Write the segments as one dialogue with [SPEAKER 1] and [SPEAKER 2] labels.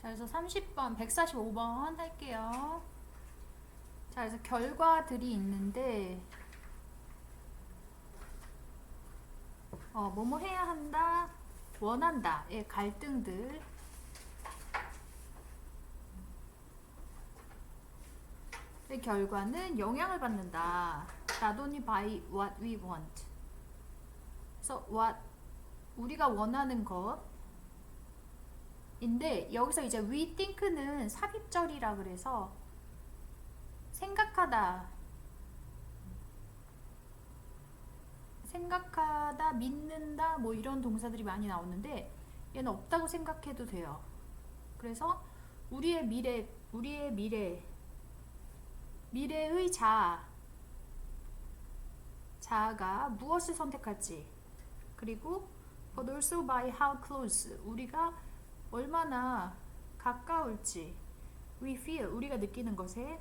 [SPEAKER 1] 자, 그래서 30번, 145번 할게요. 자, 그래서 결과들이 있는데, 뭐뭐 해야 한다, 원한다의 갈등들. 의 결과는 영향을 받는다. Not only by what we want. 그래서 what, 우리가 원하는 것인데, 여기서 이제 we think는 삽입절이라 그래서 생각하다, 믿는다, 뭐 이런 동사들이 많이 나오는데 얘는 없다고 생각해도 돼요. 그래서 우리의 미래의 자아가 무엇을 선택할지, 그리고 but also by how close, 우리가 얼마나 가까울지, we feel, 우리가 느끼는 것에.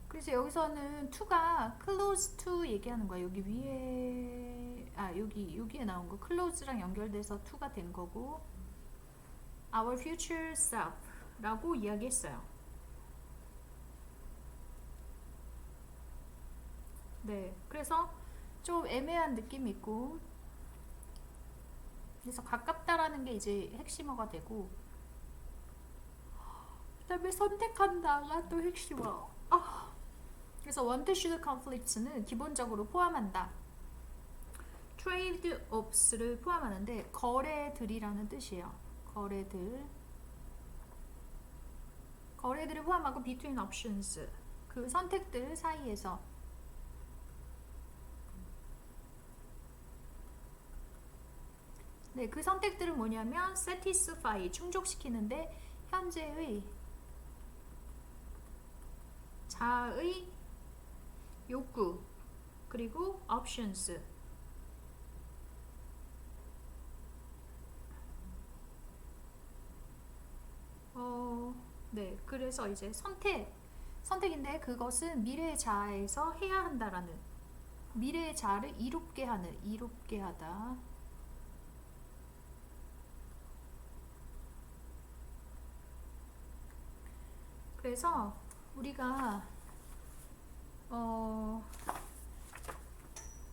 [SPEAKER 1] 그래서 여기서는 to가 close to 얘기하는 거야. 여기 위에, 여기에 나온 거 close랑 연결돼서 to가 된 거고, our future self 라고 이야기했어요. 네, 그래서 좀 애매한 느낌이 있고, 그래서 가깝다라는 게 이제 핵심어가 되고, 그 다음에 선택한다가 또 핵심어. 그래서 want, should, conflicts는 기본적으로 포함한다. trade-offs를 포함하는데 거래들이라는 뜻이에요. 거래들을 포함하고 between options, 그 선택들 사이에서. 네, 그 선택들은 뭐냐면 satisfy, 충족시키는데 현재의 자의 욕구, 그리고 options. 네, 그래서 이제 선택인데 그것은 미래의 자아에서 해야 한다라는, 미래의 자아를 이롭게 하다. 그래서 우리가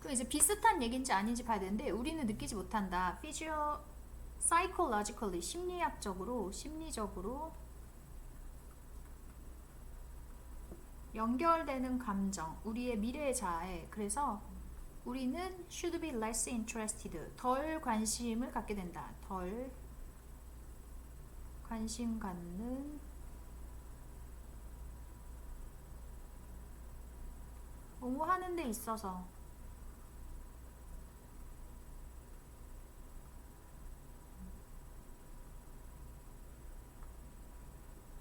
[SPEAKER 1] 그 이제 비슷한 얘기인지 아닌지 봐야 되는데, 우리는 느끼지 못한다. psychologically, 심리적으로 연결되는 감정, 우리의 미래의 자아에. 그래서 우리는 should be less interested, 덜 관심을 갖게 된다. 덜 관심 갖는, 뭐뭐 하는 데 있어서.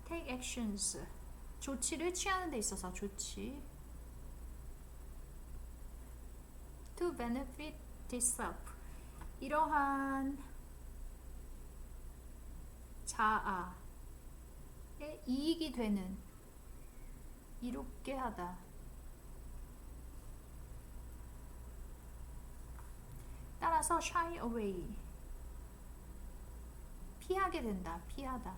[SPEAKER 1] take actions, 조치를 취하는 데 있어서. 조치. to benefit itself, 이러한 자아에 이익이 되는, 이롭게 하다. 따라서 shy away, 피하게 된다. 피하다.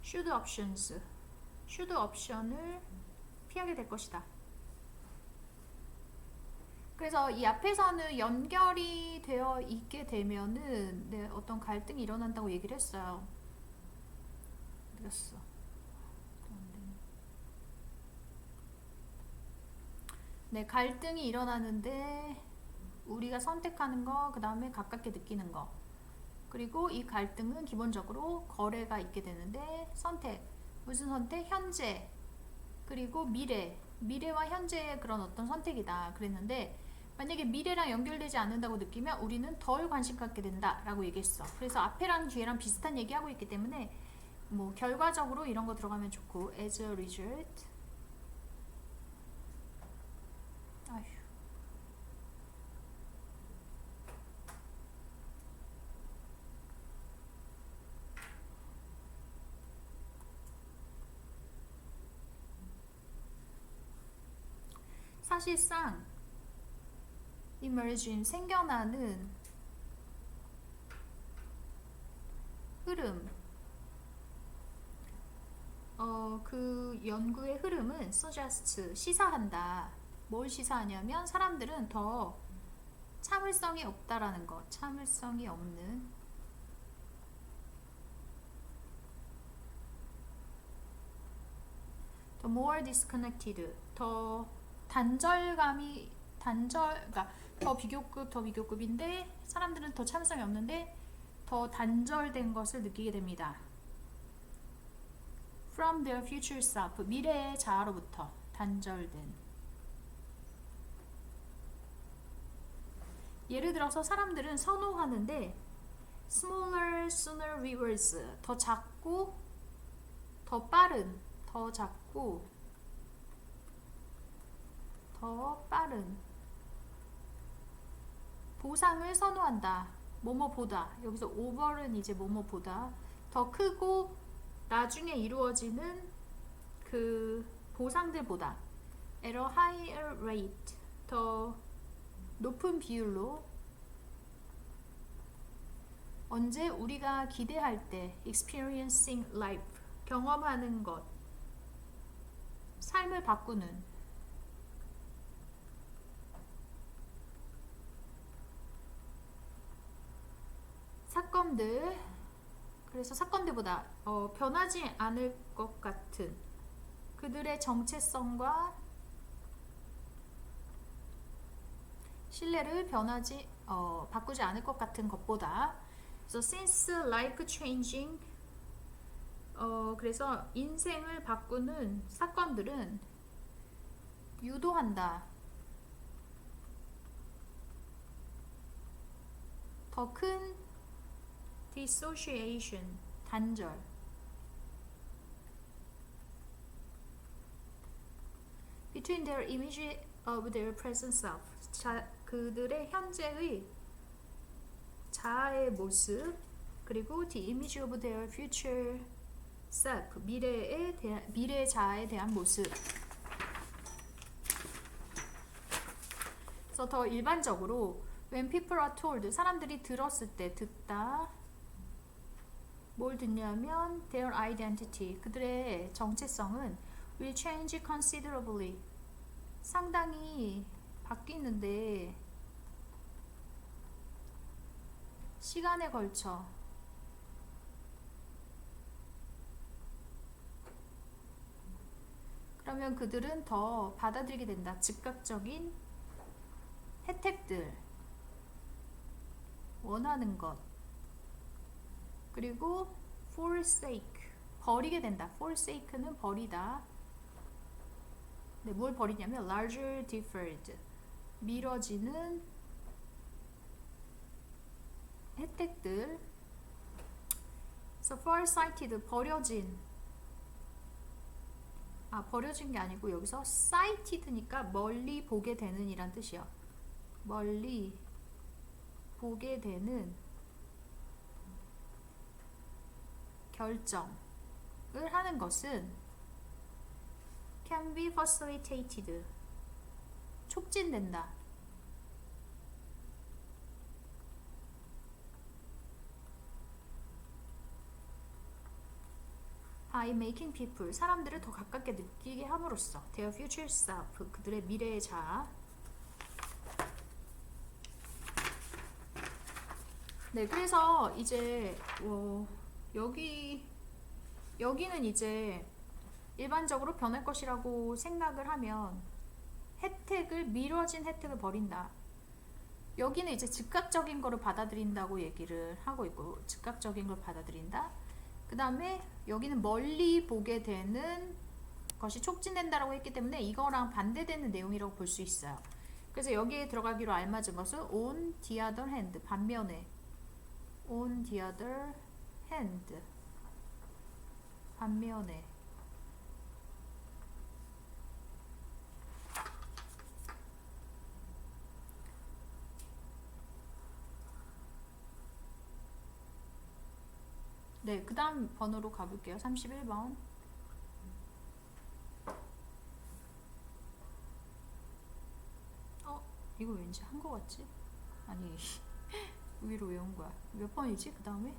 [SPEAKER 1] should options, should 옵션을 피하게 될 것이다. 그래서 이 앞에서는 연결이 되어 있게 되면은, 네, 어떤 갈등이 일어난다고 얘기를 했어요. 어디갔어? 네, 갈등이 일어나는데 우리가 선택하는 거, 그 다음에 가깝게 느끼는 거, 그리고 이 갈등은 기본적으로 거래가 있게 되는데, 무슨 선택? 현재, 그리고 미래와 현재의 그런 어떤 선택이다 그랬는데, 만약에 미래랑 연결되지 않는다고 느끼면 우리는 덜 관심 갖게 된다 라고 얘기했어. 그래서 앞에랑 뒤에랑 비슷한 얘기하고 있기 때문에 뭐 결과적으로 이런 거 들어가면 좋고, as a result. 아휴. 사실상 emerging 생겨나는 흐름. 그 연구의 흐름은 suggest 시사한다. 뭘 시사하냐면 사람들은 더 참을성이 없다라는 거. 참을성이 없는 더 more disconnected 더 그러니까 더 비교급인데 사람들은 더 참을성이 없는데 더 단절된 것을 느끼게 됩니다. From their future self 미래의 자아로부터 단절된. 예를 들어서 사람들은 선호하는데 smaller, sooner rewards 더 작고 더 빠른 더 작고 더 빠른 보상을 선호한다. 뭐뭐보다 여기서 over는 이제 뭐뭐보다 더 크고 나중에 이루어지는 그 보상들보다 at a higher rate 더 높은 비율로 언제 우리가 기대할 때 experiencing life 경험하는 것 삶을 바꾸는 사건들 그래서 사건들보다 변하지 않을 것 같은 그들의 정체성과 신뢰를 바꾸지 않을 것 같은 것보다 그래서 since life changing 그래서 인생을 바꾸는 사건들은 유도한다. 더 큰 dissociation 단절 between their image of their present self 그들의 현재의 자아의 모습 그리고 the image of their future self 미래의 자아에 대한 모습. 그래서 더 일반적으로 when people are told 사람들이 들었을 때 듣다 뭘 듣냐면 their identity 그들의 정체성은 will change considerably 상당히 바뀌는데 시간에 걸쳐 그러면 그들은 더 받아들이게 된다. 즉각적인 혜택들 원하는 것 그리고 forsake 버리게 된다. forsake는 버리다. 네, 뭘 버리냐면 larger deferred 미뤄지는 혜택들. So farsighted 버려진 게 아니고 여기서 sighted니까 멀리 보게 되는 이란 뜻이야. 멀리 보게 되는 결정을 하는 것은 can be facilitated 촉진된다. by making people 사람들을 더 가깝게 느끼게 함으로써 their future self 그들의 미래의 자아. 네, 그래서 이제 여기는 이제 일반적으로 변할 것이라고 생각을 하면 미뤄진 혜택을 버린다. 여기는 이제 즉각적인 거를 받아들인다고 얘기를 하고 있고 즉각적인 걸 받아들인다. 그 다음에 여기는 멀리 보게 되는 것이 촉진된다라고 했기 때문에 이거랑 반대되는 내용이라고 볼 수 있어요. 그래서 여기에 들어가기로 알맞은 것은 on the other hand 반면에 on the other hand 반면에 네, 그 다음 번호로 가볼게요. 31번. 이거 왠지 한 거 같지? 아니 위로 외운 거야. 몇 번이지? 그 다음에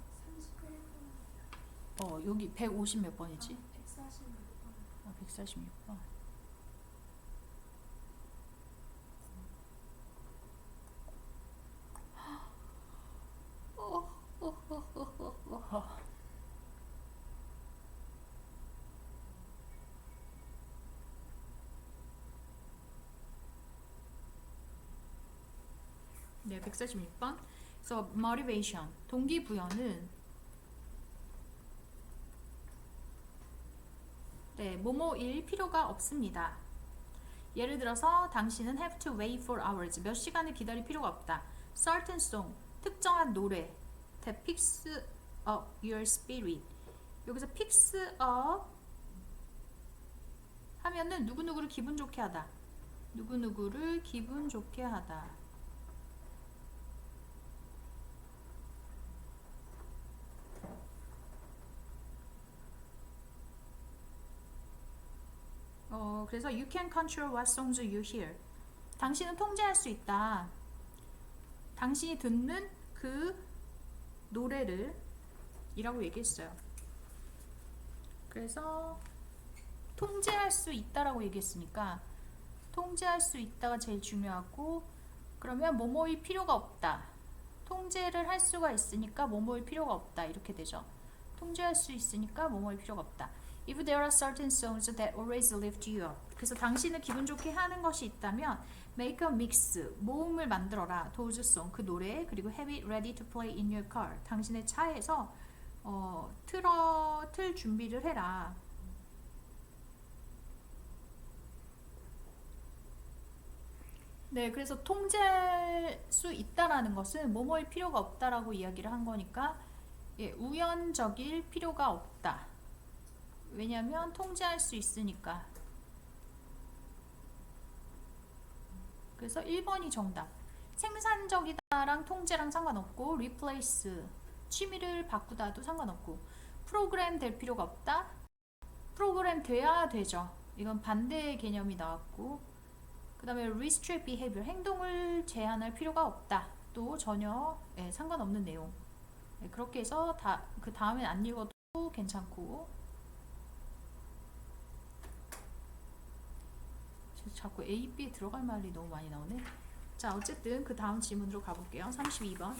[SPEAKER 2] 31번.
[SPEAKER 1] 여기 150 몇 번이지?
[SPEAKER 2] 146번.
[SPEAKER 1] 146번. 네, 146번. 그래서 motivation, 동기부여는 네, 뭐뭐일 필요가 없습니다. 예를 들어서 당신은 have to wait for hours, 몇 시간을 기다릴 필요가 없다. certain song, 특정한 노래 that picks up your spirit. 여기서 picks up 하면은 누구누구를 기분 좋게 하다. 누구누구를 기분 좋게 하다. 그래서 you can control what songs you hear. 당신은 통제할 수 있다. 당신이 듣는 그 노래를 이라고 얘기했어요. 그래서 통제할 수 있다라고 얘기했으니까 통제할 수 있다가 제일 중요하고, 그러면 뭐뭐일 필요가 없다. 통제를 할 수가 있으니까 뭐뭐일 필요가 없다. 이렇게 되죠. 통제할 수 있으니까 뭐뭐일 필요가 없다. If there are certain songs that always lift you up. 그래서 당신을 기분 좋게 하는 것이 있다면 make a mix, 모음을 만들어라. those song, 그 노래, 그리고 have it ready to play in your car. 당신의 차에서 틀 준비를 해라. 네, 그래서 통제할 수 있다라는 것은 뭐뭐일 필요가 없다라고 이야기를 한 거니까, 예, 우연적일 필요가 없다. 왜냐면 통제할 수 있으니까. 그래서 1번이 정답. 생산적이다랑 통제랑 상관없고, replace, 취미를 바꾸다도 상관없고, 프로그램 될 필요가 없다. 프로그램 돼야 되죠. 이건 반대의 개념이 나왔고, 그 다음에 restrict behavior, 행동을 제한할 필요가 없다. 또 전혀 상관없는 내용. 그렇게 해서 그 다음엔 안 읽어도 괜찮고. 자꾸 A, B에 들어갈 말이 너무 많이 나오네. 자, 어쨌든 그 다음 질문으로 가볼게요. 32번.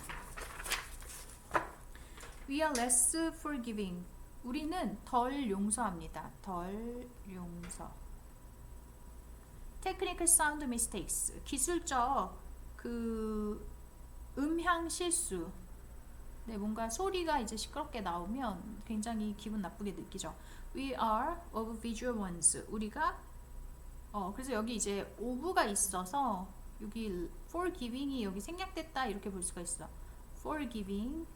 [SPEAKER 1] We are less forgiving. 우리는 덜 용서합니다. 덜 용서. Technical sound mistakes. 기술적 그 음향 실수. 네, 뭔가 소리가 이제 시끄럽게 나오면 굉장히 기분 나쁘게 느끼죠. We are of visual ones. 우리가 그래서 여기 이제 of가 있어서 여기 forgiving이 여기 생략됐다 이렇게 볼 수가 있어. forgiving.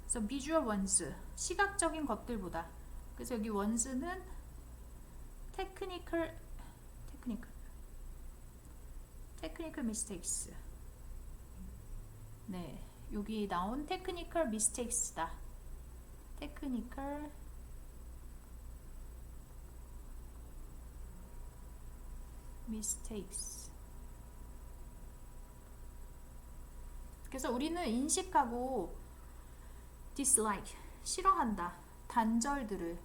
[SPEAKER 1] 그래서 visual ones, 시각적인 것들보다. 그래서 여기 ones는 technical mistakes. 네, 여기 나온 technical mistakes다. technical mistakes. 그래서 우리는 인식하고 dislike, 싫어한다. 단절들을.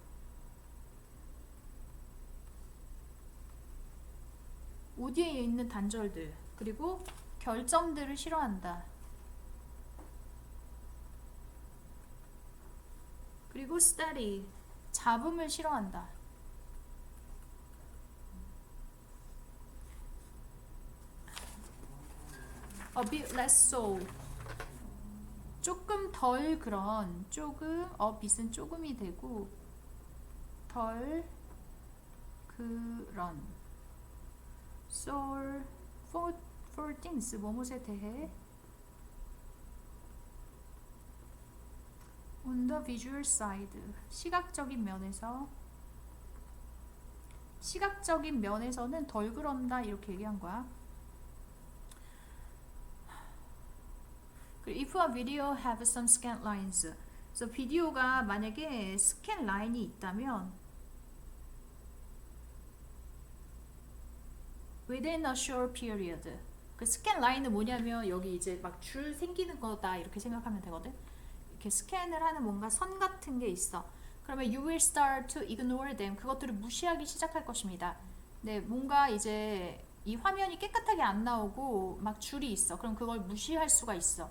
[SPEAKER 1] 오디오에 있는 단절들, 그리고 결점들을 싫어한다. 그리고 study, 잡음을 싫어한다. A bit less so, 조금 덜 그런, 조금, a bit은 조금이 되고, 덜 그런. So, for things, 뭐뭇에 대해. On the visual side, 시각적인 면에서는 덜 그런다 이렇게 얘기한 거야. If a video have some scan lines, 그래서 비디오가 만약에 스캔 라인이 있다면 within a short period. 그 스캔 라인은 뭐냐면 여기 이제 막 줄 생기는 거다 이렇게 생각하면 되거든. 이렇게 스캔을 하는 뭔가 선 같은 게 있어. 그러면 you will start to ignore them. 그것들을 무시하기 시작할 것입니다. 네, 뭔가 이제 이 화면이 깨끗하게 안 나오고 막 줄이 있어. 그럼 그걸 무시할 수가 있어.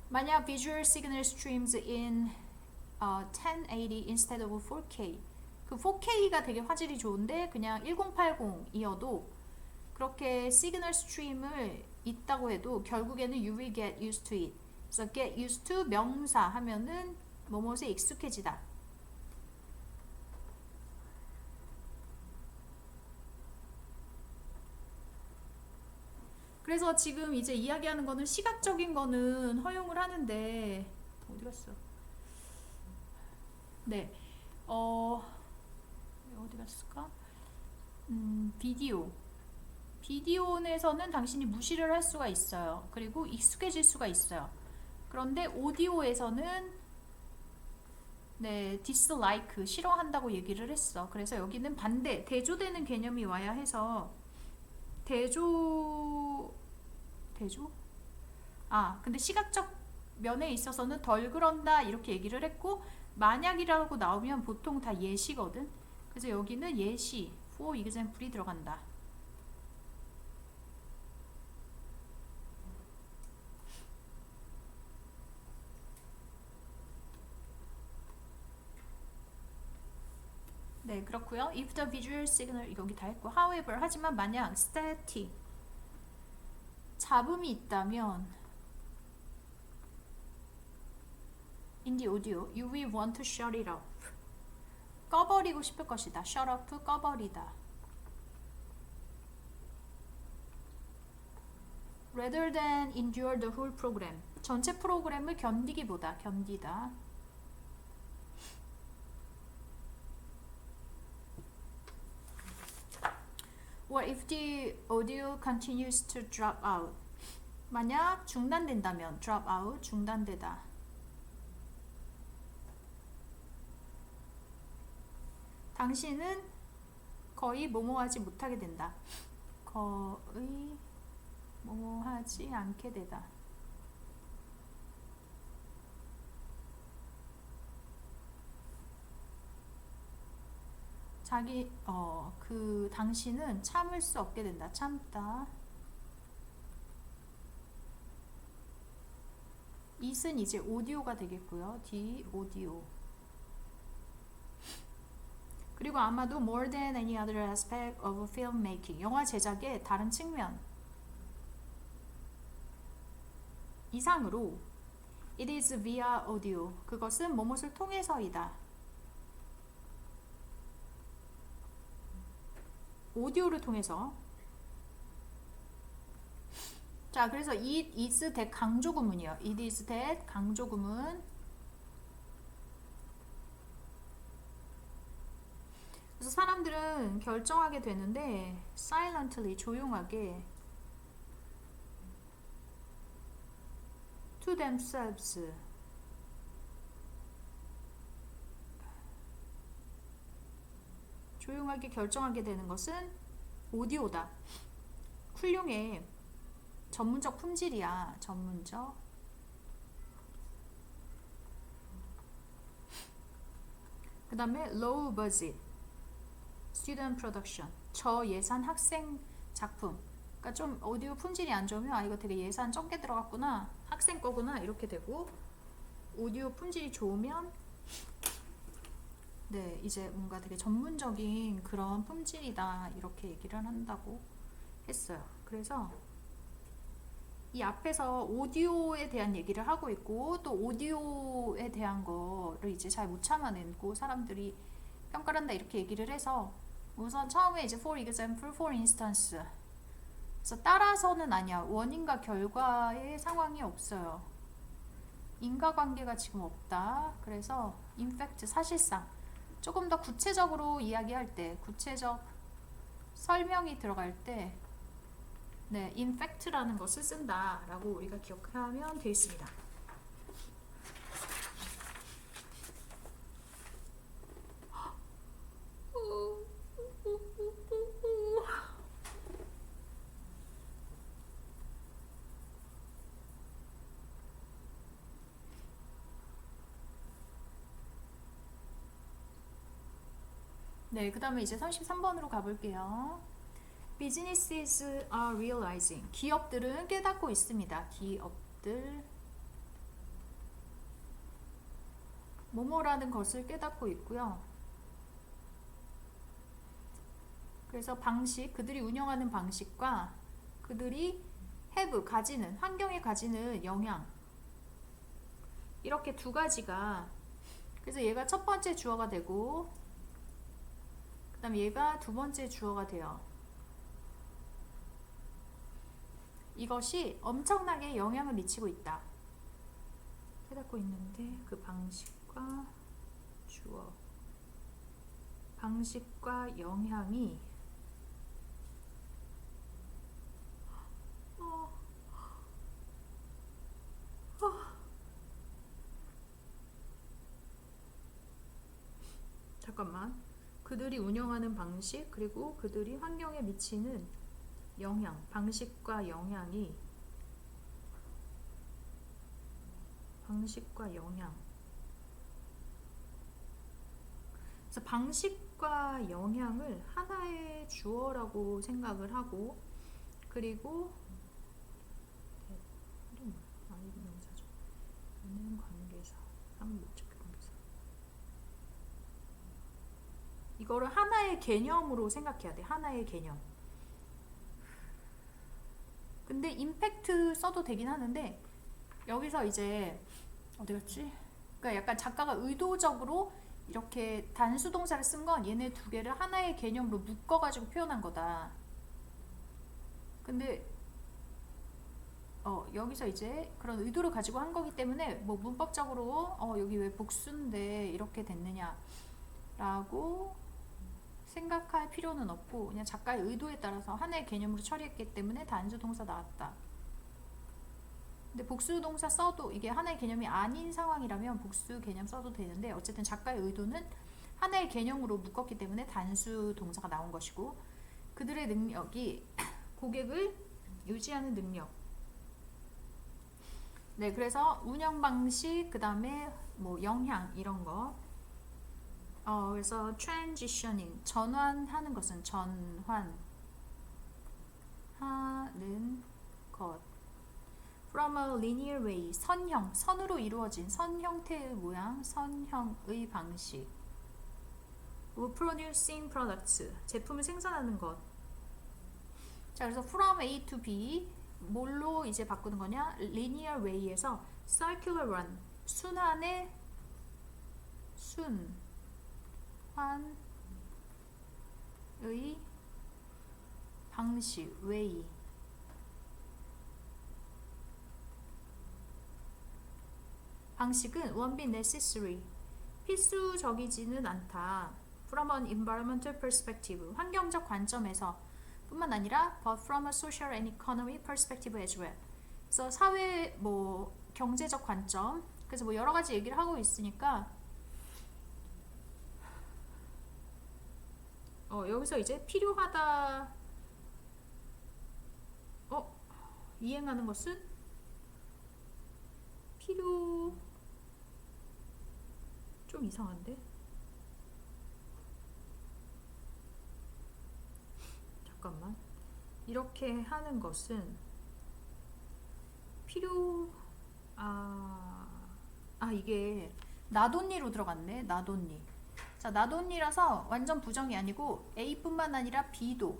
[SPEAKER 1] 만약 visual signal streams in 1080 instead of 4K. 그 4K가 되게 화질이 좋은데 그냥 1080이어도 그렇게 시그널 스트림을 있다고 해도 결국에는 you will get used to it. 그래서 get used to 명사 하면은 뭐뭐에 익숙해지다. 그래서 지금 이제 이야기하는 거는 시각적인 거는 허용을 하는데 어디 갔어? 네, 어디 갔을까? 비디오. 비디오에서는 당신이 무시를 할 수가 있어요. 그리고 익숙해질 수가 있어요. 그런데 오디오에서는 네, dislike, 싫어한다고 얘기를 했어. 그래서 여기는 반대, 대조되는 개념이 와야 해서 대조? 근데 시각적 면에 있어서는 덜 그런다 이렇게 얘기를 했고 만약이라고 나오면 보통 다 예시거든. 그래서 여기는 예시, for example이 들어간다. 네, 그렇고요. If the visual signal 여기 다 했고, however 하지만 만약 static 잡음이 있다면 in the audio, you will want to shut it off. 꺼버리고 싶을 것이다. shut off, 꺼버리다. rather than endure the whole program. 전체 프로그램을 견디기보다 견디다. Or if the audio continues to drop out. 만약 중단된다면 drop out, 중단되다. 당신은 거의 뭐뭐하지 못하게 된다. 거의 뭐뭐하지 않게 되다. 자기 그 당신은 참을 수 없게 된다. 참다. it은 이제 오디오가 되겠고요. D 오디오. 그리고 아마도 more than any other aspect of filmmaking. 영화 제작의 다른 측면 이상으로 it is via audio. 그것은 뭐뭇을 통해서이다. 오디오를 통해서. 자, 그래서 it is that 강조구문이에요. it is that 강조구문. 그래서 사람들은 결정하게 되는데 silently, 조용하게 to themselves, 조용하게 결정하게 되는 것은 오디오다. 훌륭해. 전문적 품질이야. 전문적. 그 다음에 low budget student production. 저예산 학생 작품. 그러니까 좀 오디오 품질이 안 좋으면 이거 되게 예산 적게 들어갔구나. 학생 거구나. 이렇게 되고 오디오 품질이 좋으면 네, 이제 뭔가 되게 전문적인 그런 품질이다 이렇게 얘기를 한다고 했어요. 그래서 이 앞에서 오디오에 대한 얘기를 하고 있고 또 오디오에 대한 거를 이제 잘 못 참아내고 사람들이 평가를 한다 이렇게 얘기를 해서 우선 처음에 이제 for example, for instance. 그래서 따라서는 아니야. 원인과 결과의 상황이 없어요. 인과관계가 지금 없다. 그래서 in fact, 사실상 조금 더 구체적으로 이야기할 때, 구체적 설명이 들어갈 때 네, in fact라는 것을 쓴다라고 우리가 기억하면 되겠습니다. 네, 그 다음에 이제 33번으로 가볼게요. Businesses are realizing. 기업들은 깨닫고 있습니다. 기업들 뭐뭐라는 것을 깨닫고 있고요. 그래서 방식, 그들이 운영하는 방식과 그들이 have, 가지는, 환경에 가지는 영향, 이렇게 두 가지가, 그래서 얘가 첫 번째 주어가 되고 그 다음에 얘가 두 번째 주어가 돼요. 이것이 엄청나게 영향을 미치고 있다. 깨닫고 있는데 그 방식과 주어, 방식과 영향이 잠깐만. 그들이 운영하는 방식 그리고 그들이 환경에 미치는 영향, 방식과 영향이 방식과 영향. 그래서 방식과 영향을 하나의 주어라고 생각을 하고 그리고 명사죠. 는 관계사, 목적 관계사. 이거를 하나의 개념으로 생각해야 돼. 하나의 개념. 근데 임팩트 써도 되긴 하는데 여기서 이제 어디 갔지? 그러니까 약간 작가가 의도적으로 이렇게 단수 동사를 쓴 건 얘네 두 개를 하나의 개념으로 묶어가지고 표현한 거다. 근데 여기서 이제 그런 의도를 가지고 한 거기 때문에 뭐 문법적으로 여기 왜 복수인데 이렇게 됐느냐 라고 생각할 필요는 없고 그냥 작가의 의도에 따라서 하나의 개념으로 처리했기 때문에 단수 동사 나왔다. 근데 복수 동사 써도 이게 하나의 개념이 아닌 상황이라면 복수 개념 써도 되는데 어쨌든 작가의 의도는 하나의 개념으로 묶었기 때문에 단수 동사가 나온 것이고 그들의 능력이 고객을 유지하는 능력. 네, 그래서 운영 방식, 그 다음에 뭐 영향 이런 거. 그래서 transitioning, 전환하는 것은 전환하는 것. From a linear way, 선형, 선으로 이루어진 선 형태의 모양, 선형의 방식. Producing products, 제품을 생산하는 것. 자, 그래서 from A to B, 뭘로 이제 바꾸는 거냐? linear way에서 circular run, 순환의 순환의 방식, way. 방식은 won't be necessary, 필수적이지는 않다. From an environmental perspective, 환경적 관점에서 뿐만 아니라 but from a social and economic perspective as well. 그래서 사회 뭐 경제적 관점, 그래서 뭐 여러 가지 얘기를 하고 있으니까 여기서 이제 필요하다 이행하는 것은 필요 좀 이상한데? 잠깐만. 이렇게 하는 것은 필요 이게 나돈니로 들어갔네. 나돈니. 자, 나돈니라서 완전 부정이 아니고 A뿐만 아니라 B도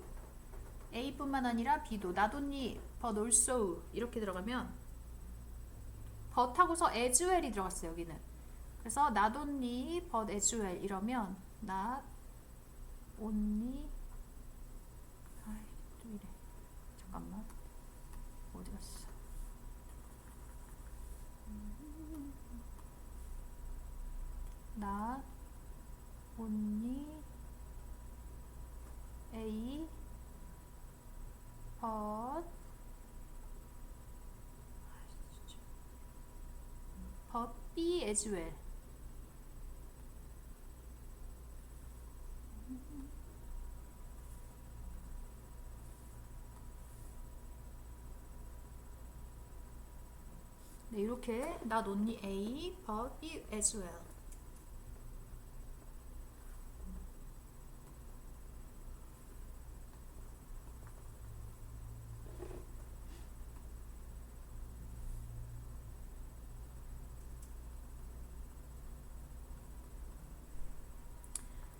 [SPEAKER 1] 나돈니 but also 이렇게 들어가면 but 하고서 as well이 들어갔어요. 여기는. 그래서 not only but as well 이러면 not only 또 이래. 잠깐만. 어디 갔어? not only A but B as well. 네, 이렇게 not only A but B as well.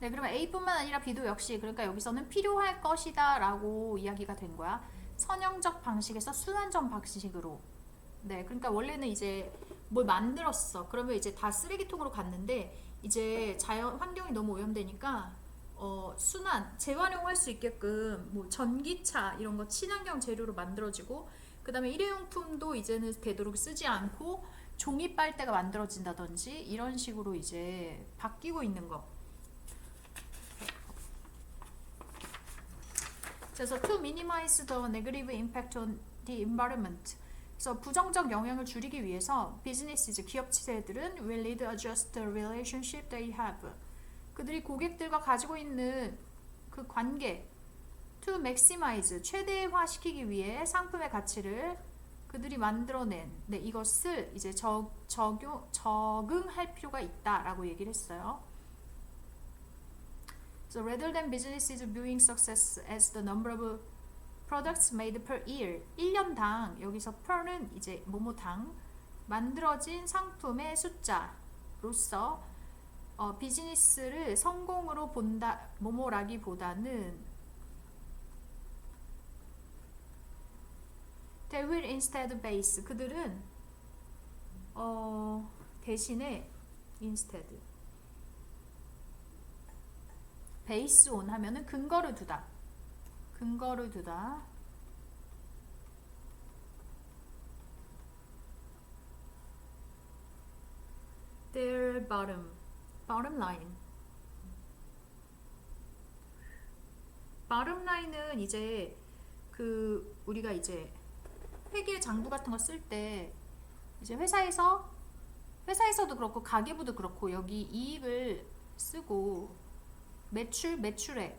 [SPEAKER 1] 네, 그러면 A뿐만 아니라 B도 역시 그러니까 여기서는 필요할 것이다 라고 이야기가 된 거야. 선형적 방식에서 순환적 방식으로. 네, 그러니까 원래는 이제 뭘 만들었어. 그러면 이제 다 쓰레기통으로 갔는데 이제 자연 환경이 너무 오염되니까 순환 재활용할 수 있게끔 뭐 전기차 이런 거 친환경 재료로 만들어지고 그 다음에 일회용품도 이제는 되도록 쓰지 않고 종이 빨대가 만들어진다든지 이런 식으로 이제 바뀌고 있는 거. 그래서 to minimize the negative impact on the environment. 그래서 부정적 영향을 줄이기 위해서 businesses 기업체들은 will need to adjust the relationship they have. 그들이 고객들과 가지고 있는 그 관계 to maximize 최대화시키기 위해 상품의 가치를 그들이 만들어낸 이것을 이제 적응할 필요가 있다라고 얘기를 했어요. So rather than businesses viewing success as the number of products made per year, 1년당 여기서 per는 이제 뭐뭐당 만들어진 상품의 숫자로서 비즈니스를 성공으로 본다 뭐뭐라기보다는 they will instead base 그들은 대신에 instead base on 하면은 근거를 두다 their bottom line bottom line은 이제 그 우리가 이제 회계 장부 같은 거 쓸 때 이제 회사에서도 그렇고 가계부도 그렇고 여기 이익을 쓰고 매출액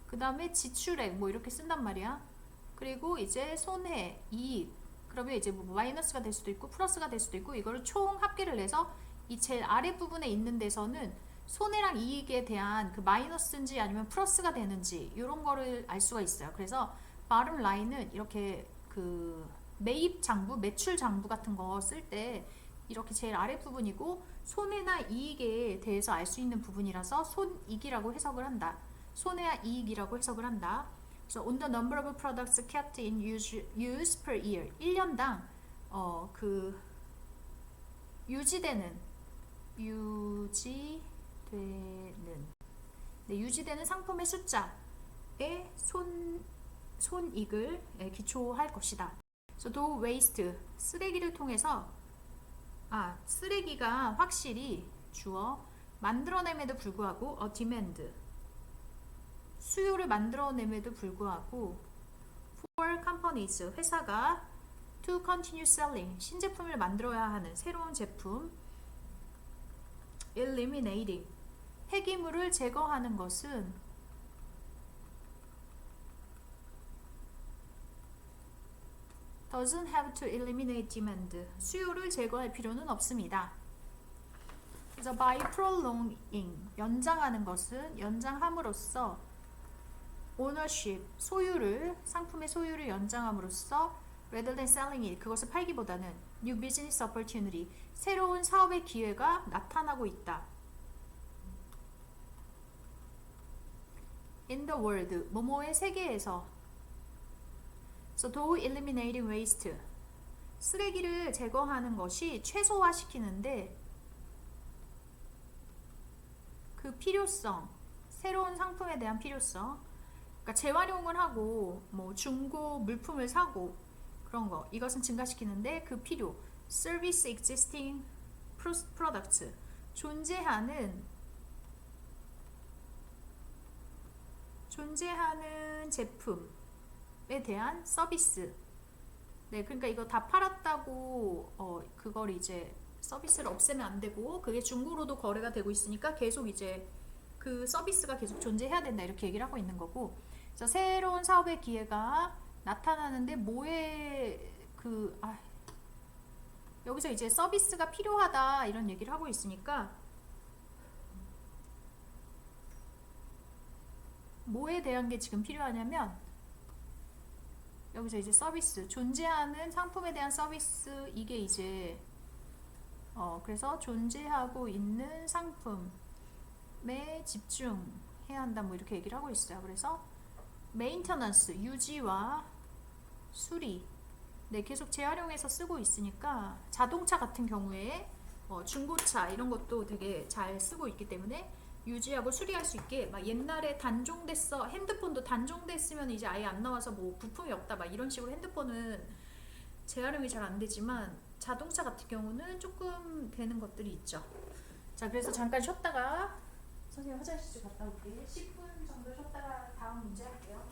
[SPEAKER 1] 그 다음에 지출액 뭐 이렇게 쓴단 말이야. 그리고 이제 손해 이익 그러면 이제 뭐 마이너스가 될 수도 있고 플러스가 될 수도 있고 이거를 총 합계를 내서 이 제일 아래 부분에 있는 데서는 손해랑 이익에 대한 그 마이너스인지 아니면 플러스가 되는지 이런 거를 알 수가 있어요. 그래서 bottom line은 이렇게 그 매입 장부, 매출 장부 같은 거 쓸 때 이렇게 제일 아래 부분이고 손해나 이익에 대해서 알 수 있는 부분이라서 손익이라고 해석을 한다. 손해와 이익이라고 해석을 한다. 그래서 on the number of products kept in use per year 1년당 그 유지되는 상품의 숫자에 손익을 기초할 것이다. 그래서 do waste 쓰레기를 통해서 쓰레기가 확실히 주어 만들어냄에도 불구하고 demand 수요를 만들어냄에도 불구하고 for companies 회사가 to continue selling 신제품을 만들어야 하는 새로운 제품 eliminating 폐기물을 제거하는 것은 doesn't have to eliminate demand 수요를 제거할 필요는 없습니다. 그래서 by prolonging 연장하는 것은 연장함으로써 ownership 소유를 상품의 소유를 연장함으로써 rather than selling it 그것을 팔기보다는 new business opportunity 새로운 사업의 기회가 나타나고 있다. in the world 뭐뭐의 세계에서 so do eliminating waste 쓰레기를 제거하는 것이 최소화시키는데 그 필요성 새로운 상품에 대한 필요성 그러니까 재활용을 하고 뭐 중고 물품을 사고 그런 거 이것은 증가시키는데 그 필요 service existing products 존재하는 제품에 대한 서비스 그러니까 이거 다 팔았다고 그걸 이제 서비스를 없애면 안 되고 그게 중고로도 거래가 되고 있으니까 계속 이제 그 서비스가 계속 존재해야 된다 이렇게 얘기를 하고 있는 거고 그래서 새로운 사업의 기회가 나타나는데 여기서 이제 서비스가 필요하다 이런 얘기를 하고 있으니까 뭐에 대한 게 지금 필요하냐면 여기서 이제 서비스 존재하는 상품에 대한 서비스 이게 이제 그래서 존재하고 있는 상품 집중해야 한다 뭐 이렇게 얘기를 하고 있어요. 그래서 메인터넌스 유지와 수리 계속 재활용해서 쓰고 있으니까 자동차 같은 경우에 중고차 이런 것도 되게 잘 쓰고 있기 때문에 유지하고 수리할 수 있게 막 옛날에 단종됐어 핸드폰도 단종됐으면 이제 아예 안 나와서 뭐 부품이 없다 막 이런 식으로 핸드폰은 재활용이 잘 안 되지만 자동차 같은 경우는 조금 되는 것들이 있죠. 자 그래서 잠깐 쉬었다가 선생님 화장실 좀 갔다 올게. 10분 정도 쉬었다가 다음 문제 할게요.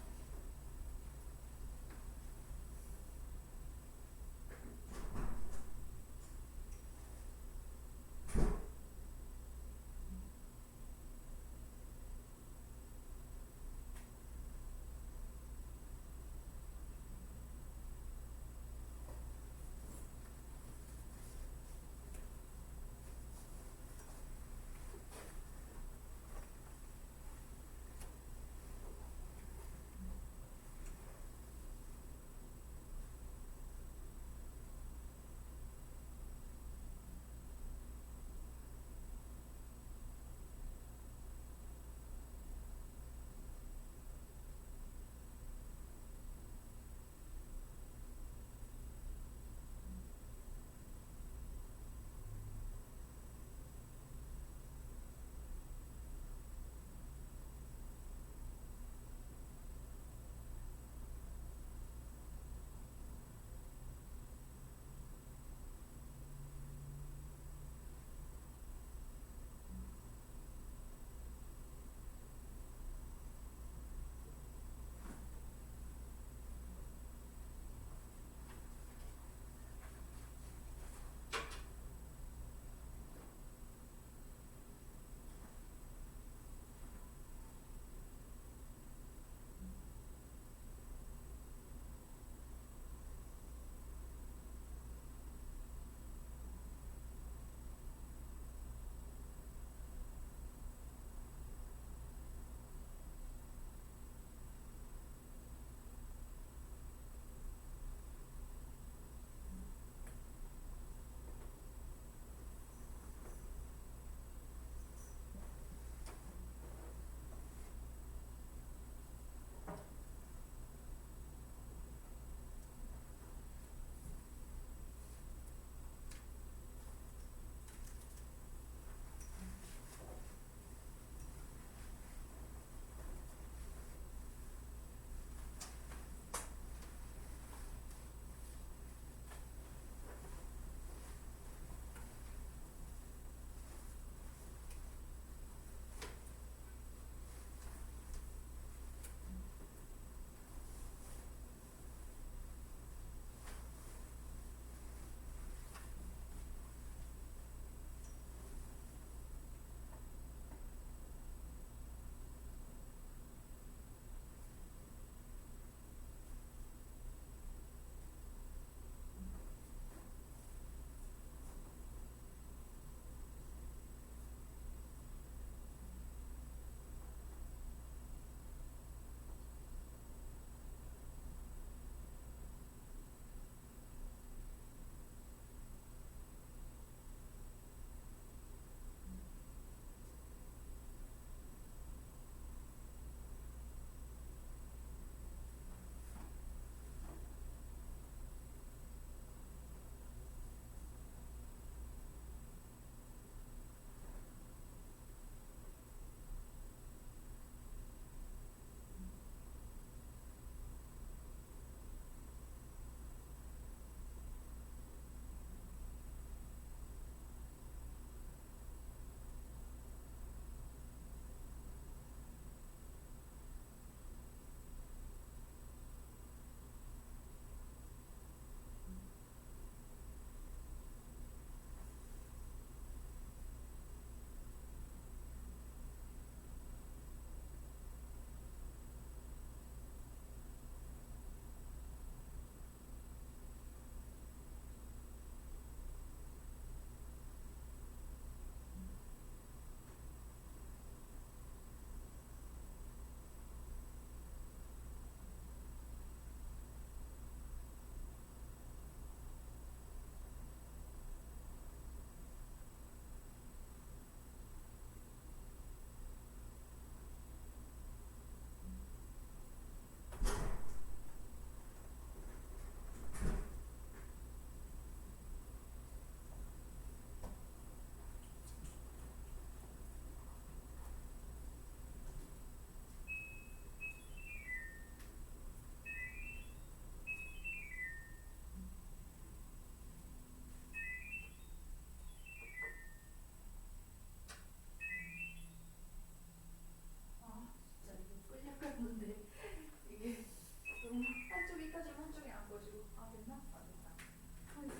[SPEAKER 2] 저기까지 한쪽이 안 꺼지고. 아 됐나? 아 됐다.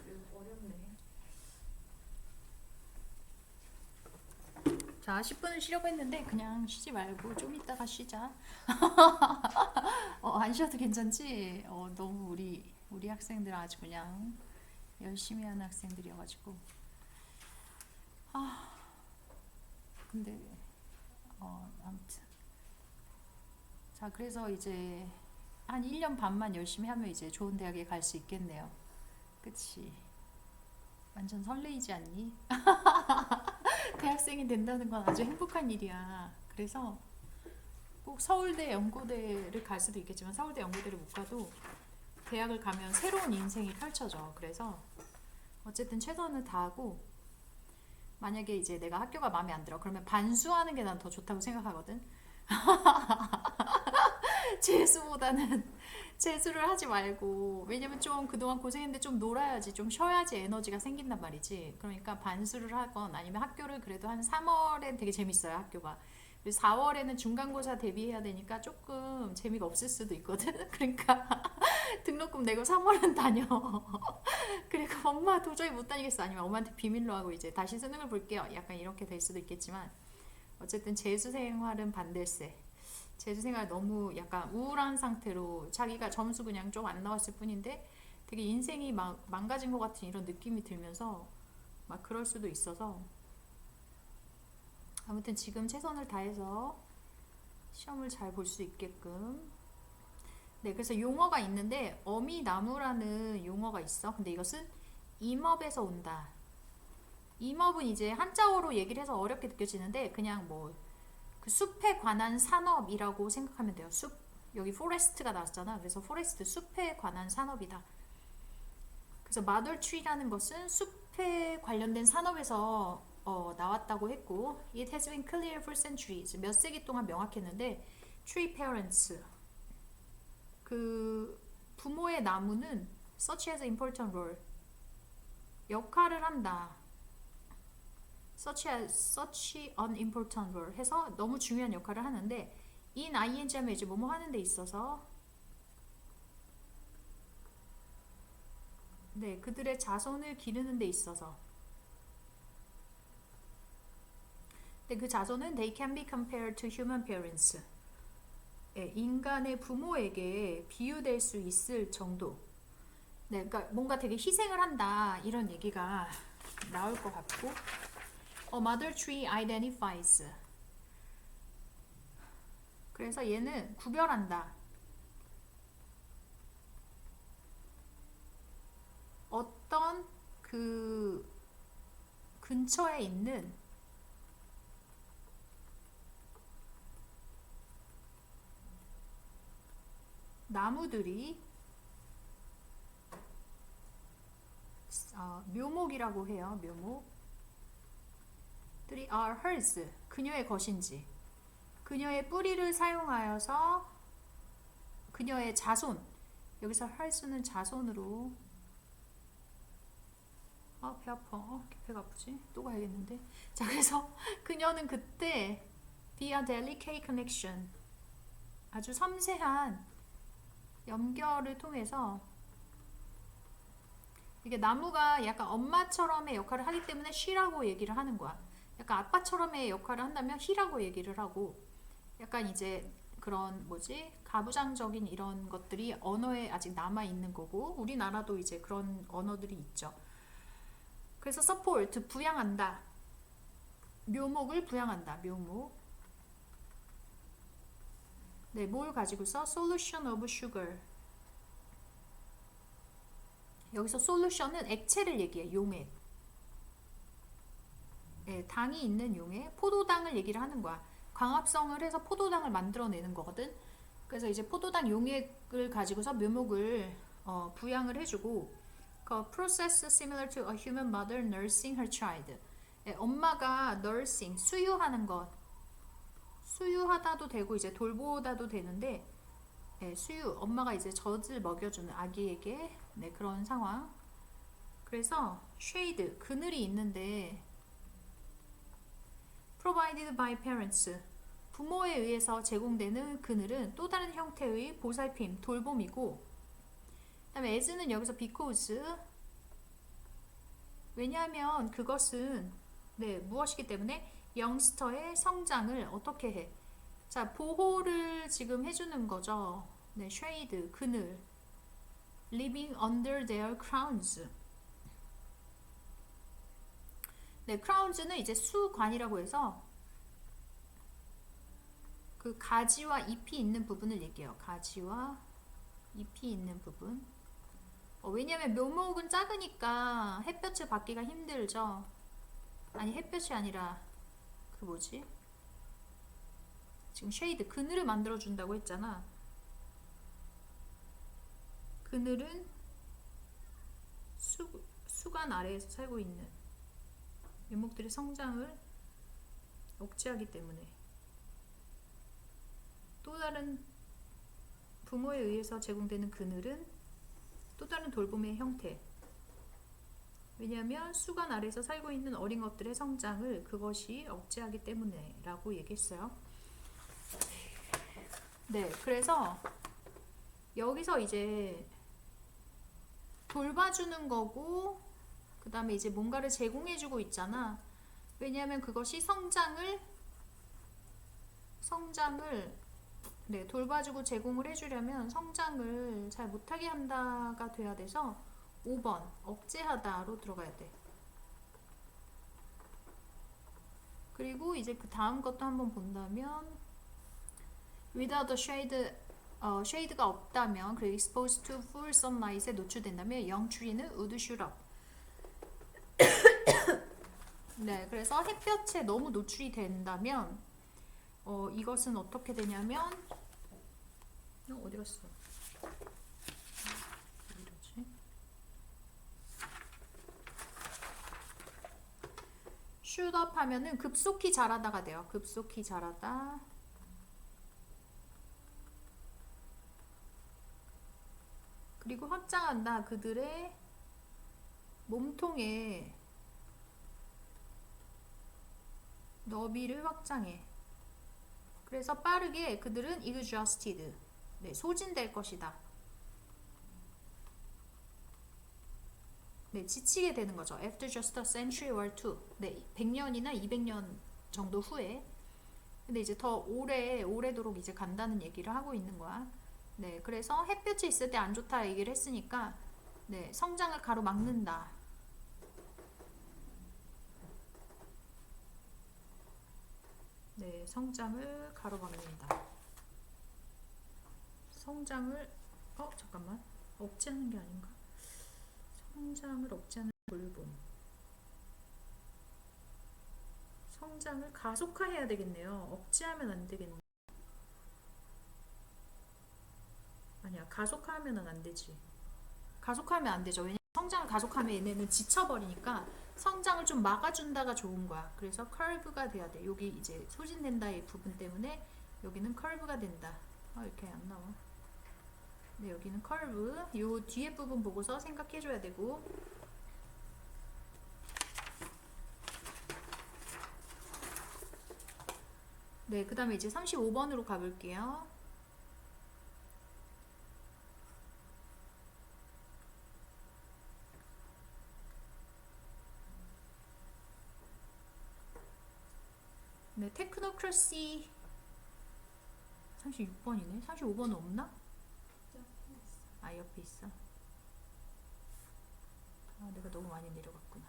[SPEAKER 2] 이거 어렵네.
[SPEAKER 1] 자, 10분을 쉬려고 했는데 그냥 쉬지 말고 좀 이따가 쉬자. 안 쉬어도 괜찮지? 너무 우리 학생들 아주 그냥 열심히 하는 학생들이어가지고. 근데 아무튼 자, 그래서 이제 한 1년 반만 열심히 하면 이제 좋은 대학에 갈 수 있겠네요. 그치? 완전 설레이지 않니? 대학생이 된다는 건 아주 행복한 일이야. 그래서 꼭 서울대, 연고대를 갈 수도 있겠지만 서울대, 연고대를 못 가도 대학을 가면 새로운 인생이 펼쳐져. 그래서 어쨌든 최선을 다하고, 만약에 이제 내가 학교가 마음에 안 들어 그러면 반수하는 게 난 더 좋다고 생각하거든. 재수를 하지 말고, 왜냐면 좀 그동안 고생했는데 좀 놀아야지, 좀 쉬어야지 에너지가 생긴단 말이지. 그러니까 반수를 하건 아니면 학교를 그래도 한 3월엔 되게 재밌어요, 학교가. 그리고 4월에는 중간고사 대비해야 되니까 조금 재미가 없을 수도 있거든. 그러니까 등록금 내고 3월은 다녀. 그리고 엄마 도저히 못 다니겠어, 아니면 엄마한테 비밀로 하고 이제 다시 수능을 볼게요, 약간 이렇게 될 수도 있겠지만, 어쨌든 재수 생활은 반댈세. 재수 생활 너무 약간 우울한 상태로 자기가 점수 그냥 좀 안 나왔을 뿐인데 되게 인생이 막 망가진 것 같은 이런 느낌이 들면서 막 그럴 수도 있어서, 아무튼 지금 최선을 다해서 시험을 잘 볼 수 있게끔. 네, 그래서 용어가 있는데 어미나무라는 용어가 있어. 근데 이것은 임업에서 온다. 임업은 이제 한자어로 얘기를 해서 어렵게 느껴지는데 그냥 뭐 그 숲에 관한 산업이라고 생각하면 돼요. 숲, 여기 포레스트가 나왔잖아. 그래서 포레스트, 숲에 관한 산업이다. 그래서 마돌 트리라는 것은 숲에 관련된 산업에서 나왔다고 했고, it has been clear for centuries, 몇 세기 동안 명확했는데, tree parents, 그 부모의 나무는 such as important role, 역할을 한다. such an important role 해서 너무 중요한 역할을 하는데, in ing 하면 이제 뭐뭐 하는 데 있어서, 네, 그들의 자손을 기르는 데 있어서. 근데 그 자손은 they can be compared to human parents. 네, 인간의 부모에게 비유될 수 있을 정도. 네, 그러니까 뭔가 되게 희생을 한다 이런 얘기가 나올 것 같고, mother tree identifies. 그래서 얘는 구별한다. 어떤 그 근처에 있는 나무들이 묘목이라고 해요. 묘목들이 are hers, 그녀의 것인지, 그녀의 뿌리를 사용하여서 그녀의 자손, 여기서 hers는 자손으로, 배 아파. 배가 아프지? 또 가야겠는데. 자, 그래서 그녀는 그때 via delicate connection, 아주 섬세한 연결을 통해서, 이게 나무가 약간 엄마처럼의 역할을 하기 때문에 she라고 얘기를 하는 거야. 약간 아빠처럼의 역할을 한다면 he라고 얘기를 하고, 약간 이제 그런 가부장적인 이런 것들이 언어에 아직 남아 있는 거고, 우리나라도 이제 그런 언어들이 있죠. 그래서 support, 부양한다. 묘목을 부양한다. 묘목. 네, 뭘 가지고서 solution of sugar. 여기서 solution은 액체를 얘기해. 용액. 네, 당이 있는 용액. 포도당을 얘기를 하는 거야. 광합성을 해서 포도당을 만들어내는 거거든. 그래서 이제 포도당 용액을 가지고서 묘목을 부양을 해주고, 그 process similar to a human mother nursing her child. 네, 엄마가 nursing, 수유하는 것, 수유하다도 되고 이제 돌보다도 되는데, 네, 수유, 엄마가 이제 젖을 먹여주는 아기에게, 네, 그런 상황. 그래서 shade, 그늘이 있는데, provided by parents, 부모에 의해서 제공되는 그늘은 또 다른 형태의 보살핌, 돌봄이고, 그다음에 as는 여기서 because. 왜냐하면 그것은 무엇이기 때문에 영스터의 성장을 어떻게 해? 자, 보호를 지금 해주는 거죠. shade, 그늘. living under their crowns. crowns는 이제 수관이라고 해서 그 가지와 잎이 있는 부분을 얘기해요. 가지와 잎이 있는 부분. 왜냐면 묘목은 작으니까 햇볕을 받기가 힘들죠. 아니, 햇볕이 아니라 그 뭐지? 지금 쉐이드, 그늘을 만들어 준다고 했잖아. 그늘은 수관 아래에서 살고 있는 묘목들의 성장을 억제하기 때문에. 또 다른 부모에 의해서 제공되는 그늘은 또 다른 돌봄의 형태. 왜냐하면 수관 아래에서 살고 있는 어린 것들의 성장을 그것이 억제하기 때문에 라고 얘기했어요. 그래서 여기서 이제 돌봐주는 거고, 그 다음에 이제 뭔가를 제공해주고 있잖아. 왜냐하면 그것이 성장을 돌봐주고 제공을 해주려면 성장을 잘 못하게 한다가 돼야 돼서 5번 억제하다로 들어가야 돼. 그리고 이제 그 다음 것도 한번 본다면 without the shade, 쉐이드가 없다면, 그리고 exposed to full sunlight에 노출된다면 영추리는 would shoot up. 그래서 햇볕에 너무 노출이 된다면 이것은 어떻게 되냐면 어디 갔어? 이러지? shoot up 하면은 급속히 자라다가 돼요. 급속히 자라다. 그리고 확장한다. 그들의 몸통의 너비를 확장해. 그래서 빠르게 그들은 exhausted, 소진될 것이다. 지치게 되는 거죠. After just a century or two. 100년이나 200년 정도 후에. 근데 이제 더 오래도록 이제 간다는 얘기를 하고 있는 거야. 그래서 햇볕이 있을 때 안 좋다 얘기를 했으니까, 성장을 가로막는다. 성장을 가로막는다. 성장을 잠깐만, 억제하는 게 아닌가? 성장을 억제하는 돌봄. 성장을 가속화해야 되겠네요. 억제하면 안 되겠네. 아니야, 가속화하면은 안 되지. 가속화하면 안 되죠. 왜냐면 성장을 가속하면 얘네는 지쳐버리니까 성장을 좀 막아준다가 좋은 거야. 그래서 curve가 돼야 돼. 여기 이제 소진된다의 부분 때문에 여기는 curve가 된다. 이렇게 안 나와. 여기는 curve. 요 뒤에 부분 보고서 생각해줘야 되고. 그 다음에 이제 35번으로 가볼게요. 테크노크러시 36번이네. 35번은 없나? 옆에 있어. 내가 너무 많이 내려갔구나.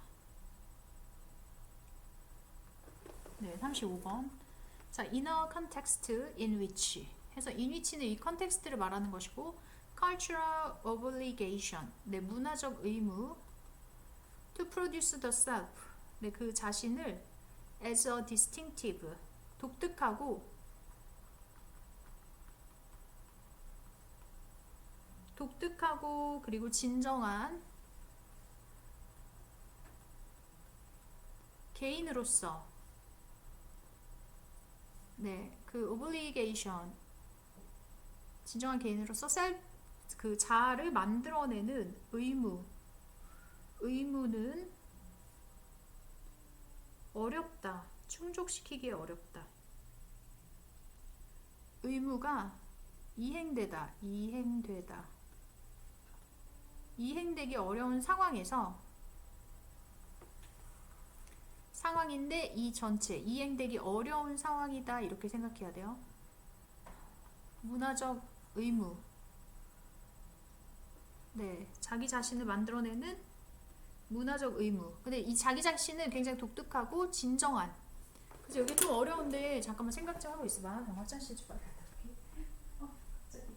[SPEAKER 1] 35번. 자, inner context in which 해서 in which는 이 컨텍스트를 말하는 것이고, cultural obligation, 문화적 의무, to produce the self, 그 자신을 as a distinctive, 독특하고 그리고 진정한 개인으로서, 그 obligation, 진정한 개인으로서 그 자아를 만들어내는 의무는 어렵다. 충족시키기에 어렵다. 의무가 이행되다. 이행되기 어려운 상황인데 이 전체 이행되기 어려운 상황이다 이렇게 생각해야 돼요. 문화적 의무. 네, 자기 자신을 만들어내는 문화적 의무. 근데 이 자기 자신은 굉장히 독특하고 진정한. 그래서 여기 좀 어려운데 잠깐만 생각 좀 하고 있어봐. 화장실 좀 빨리 갔다 올게. 갑자기.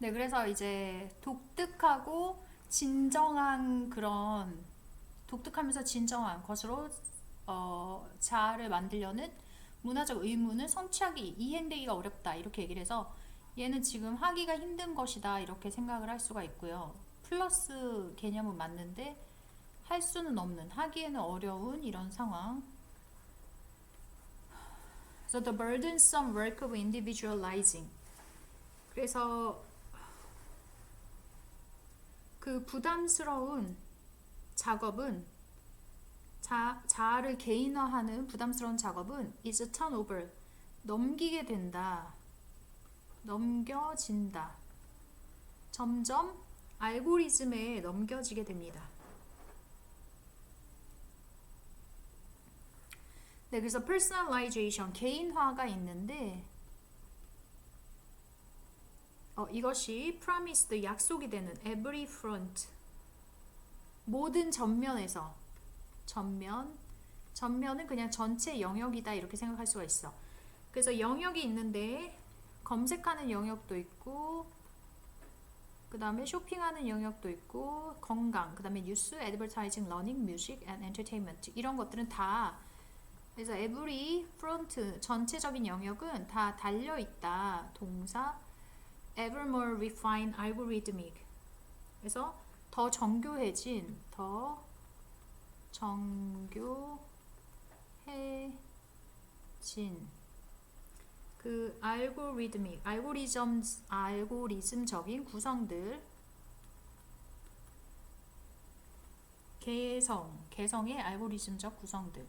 [SPEAKER 1] 네, 그래서 이제 독특하고 진정한 그런 독특하면서 진정한 것으로 자아를 만들려는 문화적 의무는 성취하기, 이행되기가 어렵다 이렇게 얘기를 해서 얘는 지금 하기가 힘든 것이다 이렇게 생각을 할 수가 있고요. 플러스 개념은 맞는데 할 수는 없는, 하기에는 어려운 이런 상황. So the burdensome work of individualizing. 그래서 그 부담스러운 작업은 자아를 개인화하는 부담스러운 작업은 is turned over. 넘기게 된다. 넘겨진다. 점점 알고리즘에 넘겨지게 됩니다. 네, 그래서 personalization, 개인화가 있는데 이것이 promised, 약속이 되는 every front, 모든 전면에서 전면은 그냥 전체 영역이다 이렇게 생각할 수가 있어. 그래서 영역이 있는데 검색하는 영역도 있고 그 다음에 쇼핑하는 영역도 있고 건강, 그 다음에 뉴스, advertising, learning, music and entertainment 이런 것들은 다 그래서 every front 전체적인 영역은 다 달려있다. 동사 ever more refined algorithmic 그래서 더 정교해진 그 알고리즘적인 구성들 개성의 알고리즘적 구성들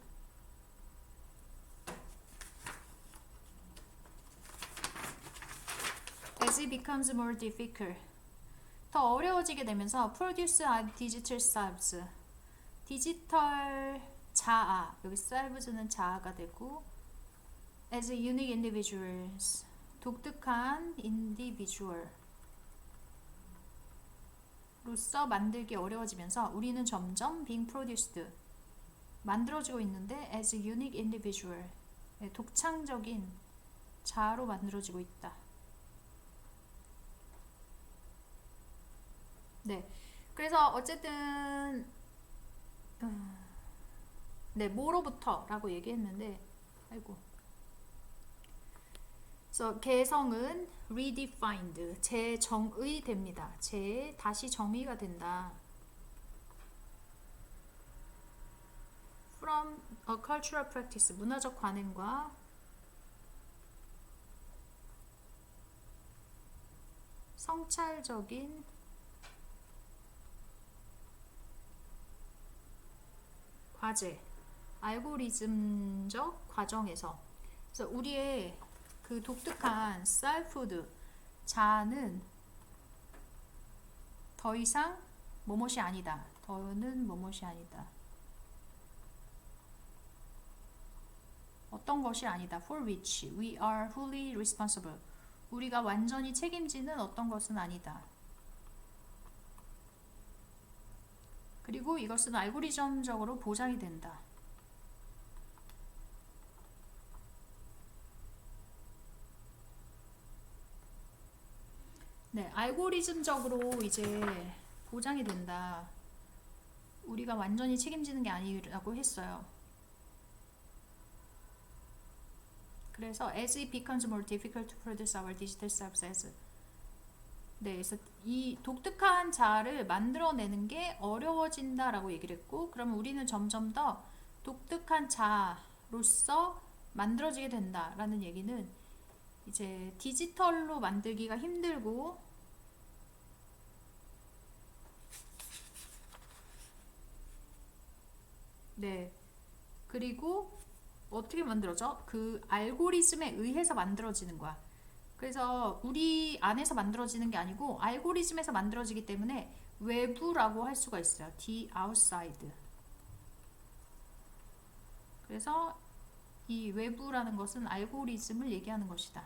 [SPEAKER 1] as it becomes more difficult 더 어려워지게 되면서 produce a digital selves 디지털 자아 여기 selves는 자아가 되고 as unique individuals 독특한 individual 로서 만들기 어려워지면서 우리는 점점 being produced 만들어지고 있는데 as unique individual 독창적인 자아로 만들어지고 있다. 네, 그래서 어쨌든 네, 뭐로부터 라고 얘기했는데 아이고 그래서 개성은 redefined, 재정의됩니다. 다시 정의가 된다. From a cultural practice, 문화적 관행과 성찰적인 과제, 알고리즘적 과정에서 그래서 우리의 그 독특한 selfhood, 자아는 더 이상 뭐뭇이 아니다. 더는 뭐뭇이 아니다. 어떤 것이 아니다. For which we are fully responsible. 우리가 완전히 책임지는 어떤 것은 아니다. 그리고 이것은 알고리즘적으로 보장이 된다. 네, 알고리즘적으로 이제 보장이 된다. 우리가 완전히 책임지는 게 아니라고 했어요. 그래서 as it becomes more difficult to produce our digital selves as 네, 그래서 이 독특한 자아를 만들어내는 게 어려워진다라고 얘기를 했고 그러면 우리는 점점 더 독특한 자아로서 만들어지게 된다라는 얘기는 이제 디지털로 만들기가 힘들고 네, 그리고 어떻게 만들어져? 그 알고리즘에 의해서 만들어지는 거야. 그래서 우리 안에서 만들어지는 게 아니고 알고리즘에서 만들어지기 때문에 외부라고 할 수가 있어요. The outside. 그래서 이 외부라는 것은 알고리즘을 얘기하는 것이다.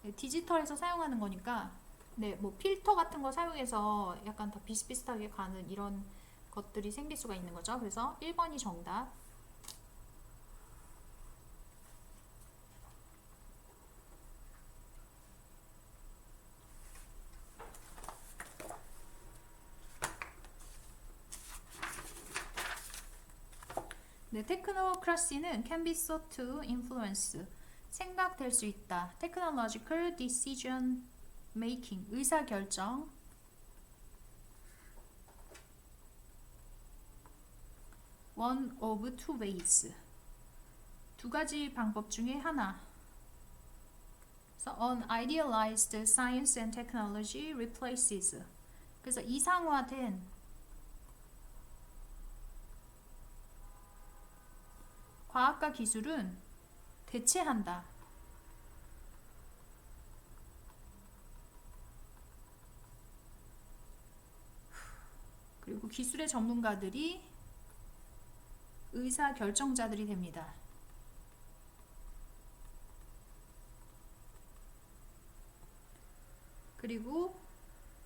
[SPEAKER 1] 네, 디지털에서 사용하는 거니까 네, 뭐 필터 같은 거 사용해서 약간 더 비슷비슷하게 가는 이런 것들이 생길 수가 있는 거죠. 그래서 1번이 정답. 네, 테크노크라시는 can be sought to influence. 생각될 수 있다. technological decision making. 의사결정. one of two ways. 두 가지 방법 중에 하나. So, an idealized science and technology replaces. 그래서 이상화된 과학과 기술은 대체한다. 그리고 기술의 전문가들이 의사 결정자들이 됩니다. 그리고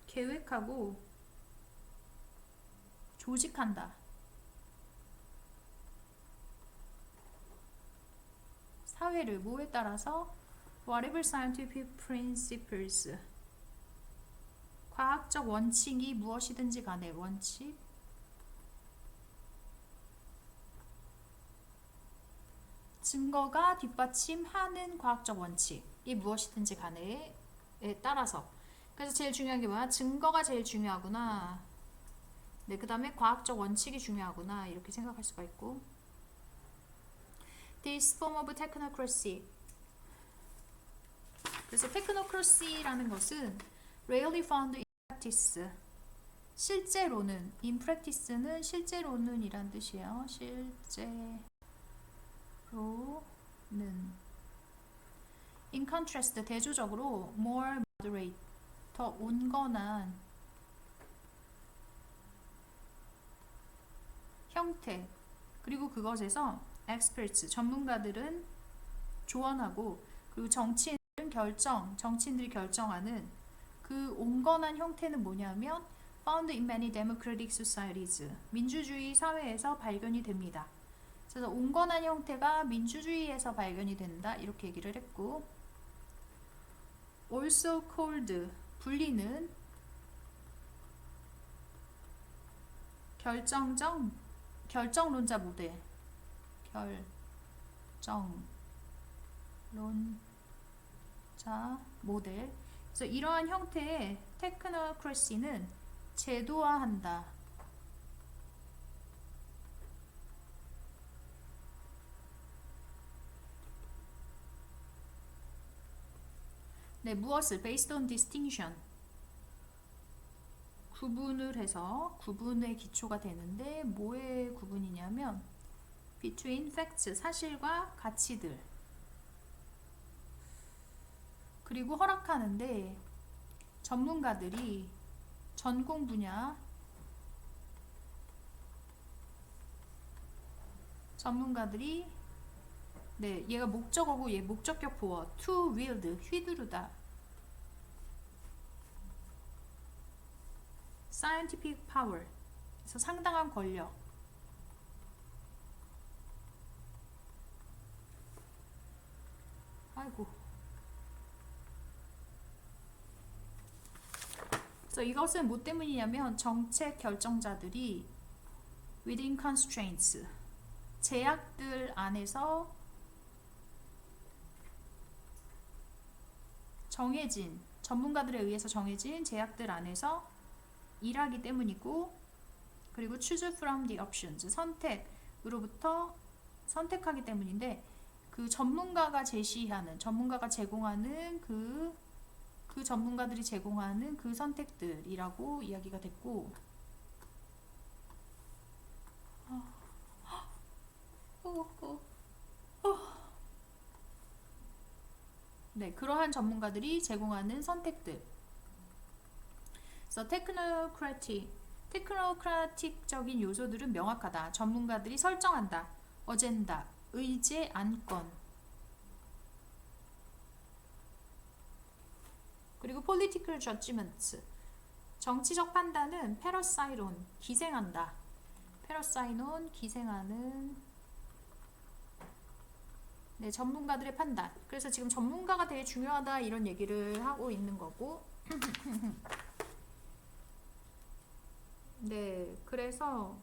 [SPEAKER 1] 계획하고 조직한다. 사회를 뭐에 따라서 whatever scientific principles 과학적 원칙이 무엇이든지 간에 원칙 증거가 뒷받침하는 과학적 원칙이 무엇이든지 간에 따라서 그래서 제일 중요한 게 뭐야? 증거가 제일 중요하구나. 네, 그 다음에 과학적 원칙이 중요하구나 이렇게 생각할 수가 있고 This form of technocracy 그래서 technocracy라는 것은 rarely found in practice 실제로는 in practice는 실제로는 이란 뜻이에요. 실제로는 in contrast 대조적으로 more moderate 더 온건한 형태 그리고 그것에서 experts 전문가들은 조언하고 그리고 정치인들이 결정하는 그 온건한 형태는 뭐냐면 found in many democratic societies 민주주의 사회에서 발견이 됩니다. 그래서 온건한 형태가 민주주의에서 발견이 된다 이렇게 얘기를 했고 also called 불리는 결정론자 모델 결정론자 모델 그래서 이러한 형태의 테크노크래시는 제도화한다. 네, 무엇을 based on distinction 구분을 해서 구분의 기초가 되는데 뭐의 구분이냐면 between facts 사실과 가치들 그리고 허락하는데 전문가들이 전공 분야 전문가들이 네, 얘가 목적어고 얘 목적격 보어 to wield 휘두르다 scientific power 그래서 상당한 권력 아이고 그래서 이것은 뭐 때문이냐면 정책 결정자들이 within constraints 제약들 안에서 정해진 전문가들에 의해서 정해진 제약들 안에서 일하기 때문이고 그리고 choose from the options 선택으로부터 선택하기 때문인데 그 전문가가 제시하는 전문가가 제공하는 그 전문가들이 제공하는 그 선택들이라고 이야기가 됐고 네, 그러한 전문가들이 제공하는 선택들 그래서 테크노크라틱적인 요소들은 명확하다. 전문가들이 설정한다. 어젠다, 의제, 안건 그리고 political judgments 정치적 판단은 페러사이론 기생한다. 페러사이론 기생하는 네, 전문가들의 판단. 그래서 지금 전문가가 되게 중요하다 이런 얘기를 하고 있는 거고 네, 그래서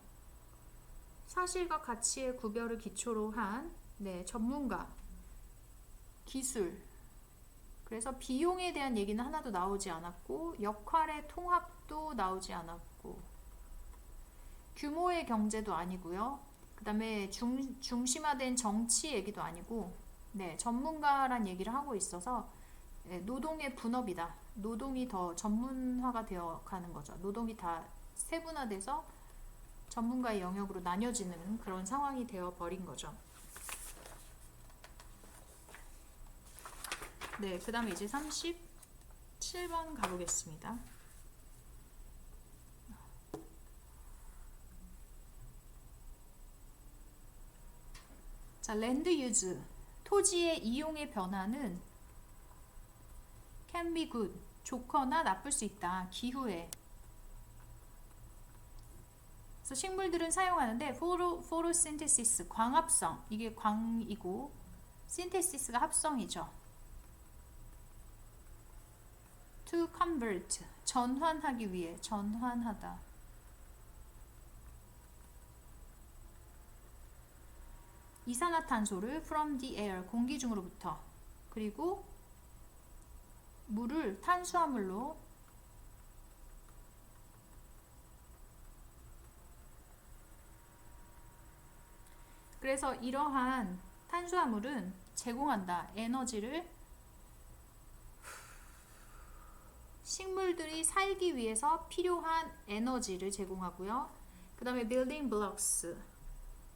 [SPEAKER 1] 사실과 가치의 구별을 기초로 한 전문가, 기술. 그래서 비용에 대한 얘기는 하나도 나오지 않았고 역할의 통합도 나오지 않았고 규모의 경제도 아니고요. 그 다음에 중심화된 정치 얘기도 아니고 전문가란 얘기를 하고 있어서 노동의 분업이다. 노동이 더 전문화가 되어 가는 거죠. 노동이 다 세분화돼서 전문가의 영역으로 나뉘어지는 그런 상황이 되어 버린 거죠. 그 다음에 이제 37번 가보겠습니다. 자, 랜드 유즈, 토지의 이용의 변화는 can be good, 좋거나 나쁠 수 있다. 기후에. 그래서 식물들은 사용하는데 포토신테시스, 광합성, 이게 광이고 신테시스가 합성이죠. to convert, 전환하기 위해, 전환하다. 이산화탄소를 from the air, 공기 중으로부터, 그리고 물을 탄수화물로 그래서 이러한 탄수화물은 제공한다. 에너지를 식물들이 살기 위해서 필요한 에너지를 제공하고요. 그 다음에 building blocks,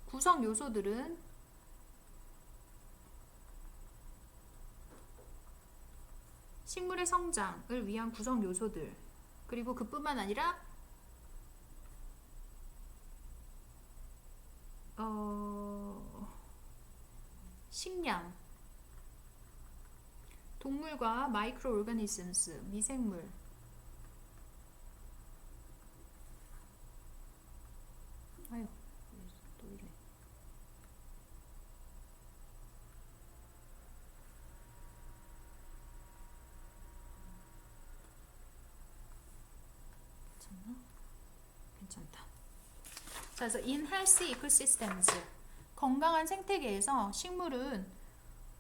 [SPEAKER 1] 구성 요소들은 식물의 성장을 위한 구성 요소들, 그리고 그뿐만 아니라 식량, 동물과 마이크로 오르가니즘스, 미생물, 아유 또 이래. 괜찮다. 자, 그래서 in healthy ecosystems, 건강한 생태계에서 식물은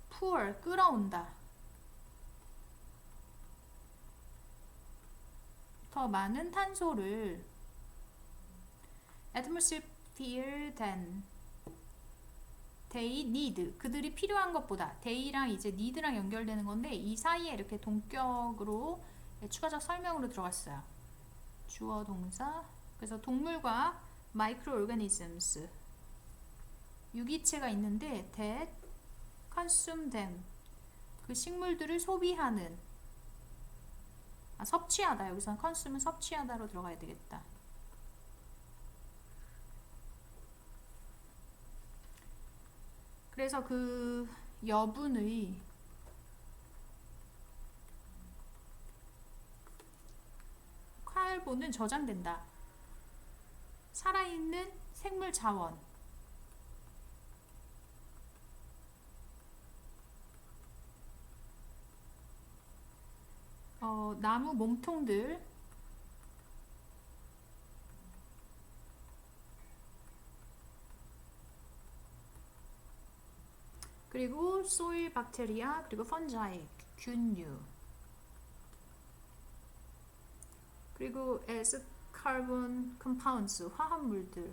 [SPEAKER 1] pour, 끌어온다. 더 많은 탄소를 atmosphere than they need, 그들이 필요한 것보다. they랑 이제 need랑 연결되는 건데 이 사이에 이렇게 동격으로 추가적 설명으로 들어갔어요. 주어 동사. 그래서 동물과 마이크로 오르가니즘스, 유기체가 있는데 that consume them, 그 식물들을 소비하는, 섭취하다. 여기서는 consume은 섭취하다로 들어가야 되겠다. 그래서 그 여분의 카본은 저장된다. 살아있는 생물 자원, 나무 몸통들, 그리고 소일 박테리아, 그리고 펀자이, 균류, 그리고 as carbon compounds, 화합물들,